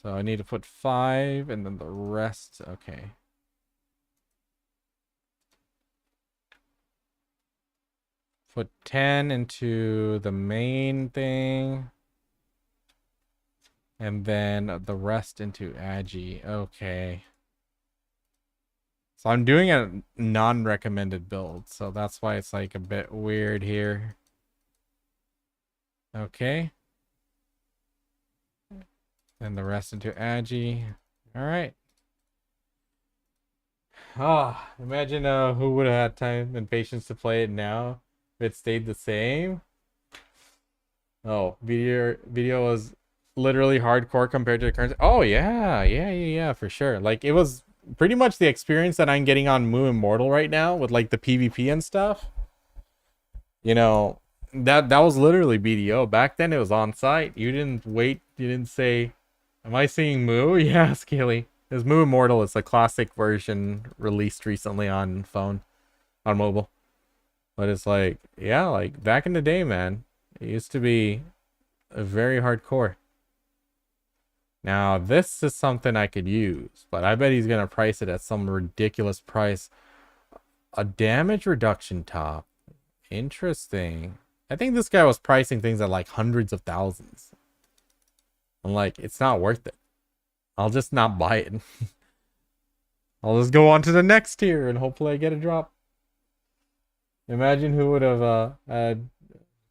So I need to put 5 and then the rest. Okay. Put 10 into the main thing. And then the rest into Agi. Okay. So I'm doing a non-recommended build. So that's why it's like a bit weird here. Okay. And the rest into Agi. Alright. Ah, imagine who would have had time and patience to play it now if it stayed the same. Oh, video was literally hardcore compared to the current. Oh yeah, for sure. Like it was pretty much the experience that I'm getting on Moo Immortal right now with like the PvP and stuff. You know, that was literally BDO. Back then it was on site. You didn't wait, you didn't say, am I seeing Moo? Yeah, Scaly. It's Moo Immortal. It's a classic version released recently on phone, on mobile. But it's like, yeah, like back in the day, man, it used to be a very hardcore. Now, this is something I could use, but I bet he's going to price it at some ridiculous price. A damage reduction top. Interesting. I think this guy was pricing things at like hundreds of thousands. I'm like, it's not worth it. I'll just not buy it. I'll just go on to the next tier and hopefully I get a drop. Imagine who would have had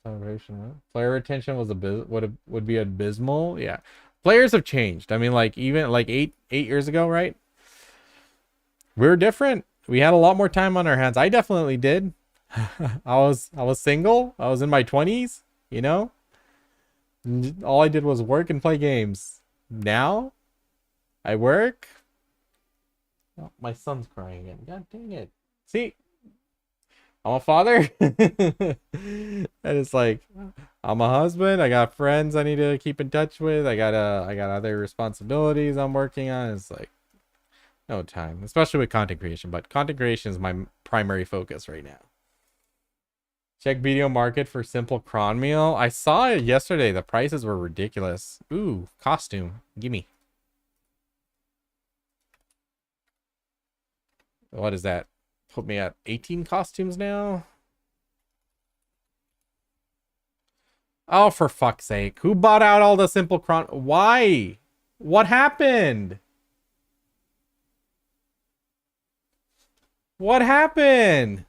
celebration. Player retention was would be abysmal. Yeah, players have changed. I mean, like even like eight years ago, right? We're different. We had a lot more time on our hands. I definitely did. I was single. I was in my 20s. You know, all I did was work and play games. Now, I work. Oh, my son's crying again. God dang it! See. I'm a father. And it's like I'm a husband. I got friends I need to keep in touch with. I got other responsibilities I'm working on. It's like no time, especially with content creation. But content creation is my primary focus right now. Check video market for simple cron meal. I saw it yesterday. The prices were ridiculous. Ooh, costume. Gimme. What is that? Put me at 18 costumes now. Oh, for fuck's sake. Who bought out all the simple cron? Why? What happened? What happened?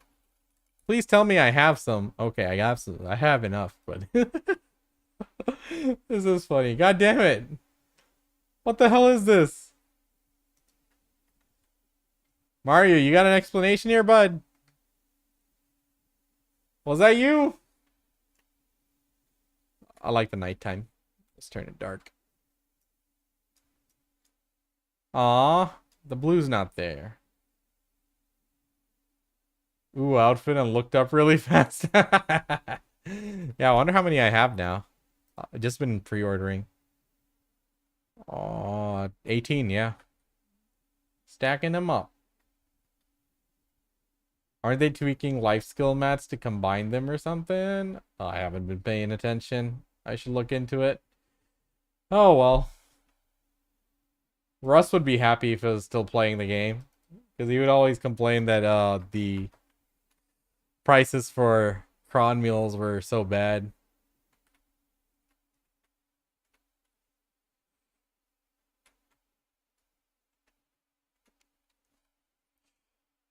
Please tell me I have some. Okay, I have some. I have enough, but this is funny. God damn it. What the hell is this? Mario, you got an explanation here, bud? Was that you? I like the nighttime. Let's turn it dark. Aw, the blue's not there. Ooh, outfit and looked up really fast. Yeah, I wonder how many I have now. I've just been pre-ordering. Oh, 18, yeah. Stacking them up. Aren't they tweaking life skill mats to combine them or something? Oh, I haven't been paying attention. I should look into it. Oh, well. Russ would be happy if I was still playing the game. Because he would always complain that the prices for cron meals were so bad.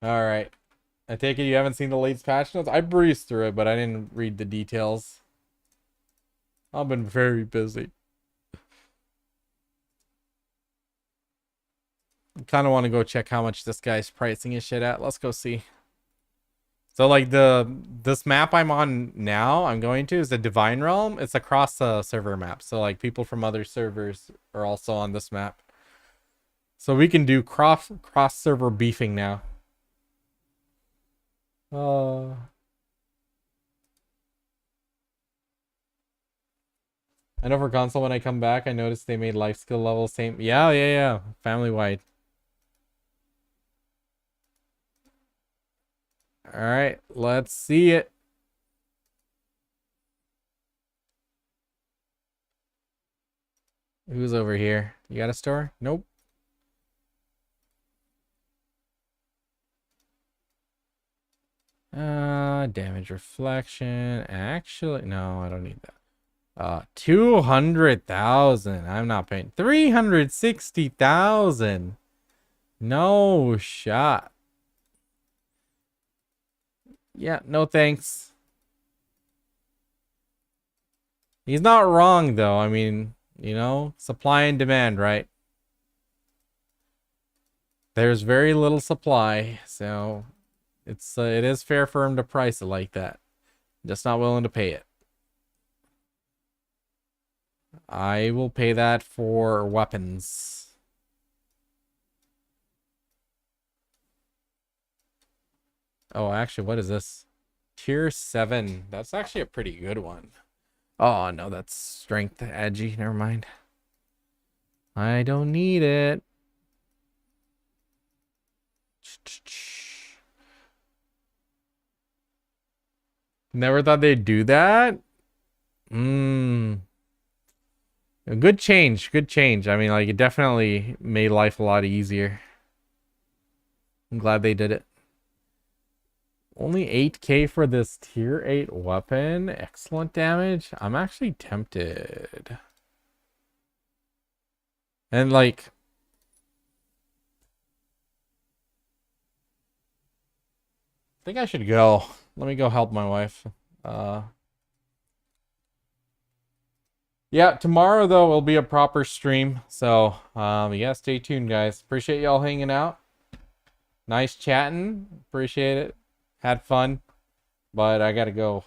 Alright. I take it you haven't seen the latest patch notes? I breezed through it, but I didn't read the details. I've been very busy. Kind of want to go check how much this guy's pricing his shit at. Let's go see. So like this map I'm on now, I'm going to is the Divine Realm. It's a cross server map. So like people from other servers are also on this map. So we can do cross server beefing now. I know for console when I come back, I noticed they made life skill level same. Yeah. Family wide. All right, let's see it. Who's over here? You got a store? Nope. Damage reflection. Actually, no, I don't need that. 200,000. I'm not paying. 360,000. No shot. Yeah, no thanks. He's not wrong though. I mean, you know, supply and demand, right? There's very little supply, so it is fair for him to price it like that. Just not willing to pay it. I will pay that for weapons. Oh, actually, what is this? Tier 7. That's actually a pretty good one. Oh, no, that's strength edgy. Never mind. I don't need it. Never thought they'd do that. Good change. Good change. I mean, like, it definitely made life a lot easier. I'm glad they did it. Only 8k for this tier 8 weapon. Excellent damage. I'm actually tempted. And, like... I think I should go. Let me go help my wife. Yeah, tomorrow though will be a proper stream. So yeah, stay tuned, guys. Appreciate y'all hanging out. Nice chatting. Appreciate it. Had fun. But I gotta go.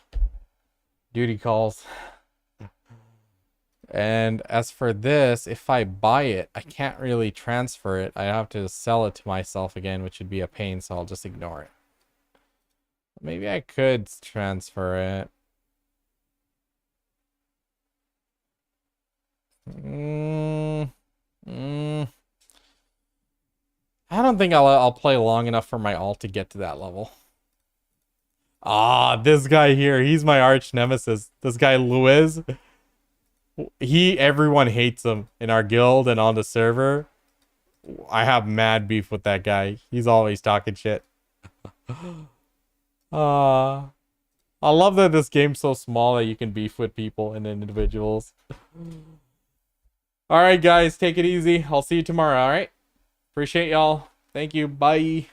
Duty calls. And as for this, if I buy it, I can't really transfer it. I have to sell it to myself again, which would be a pain, so I'll just ignore it. Maybe I could transfer it. I don't think I'll play long enough for my ult to get to that level. Ah, this guy here, he's my arch nemesis. This guy Luiz. Everyone hates him in our guild and on the server. I have mad beef with that guy. He's always talking shit. I love that this game's so small that you can beef with people and individuals. Alright guys, take it easy. I'll see you tomorrow, alright? Appreciate y'all. Thank you. Bye.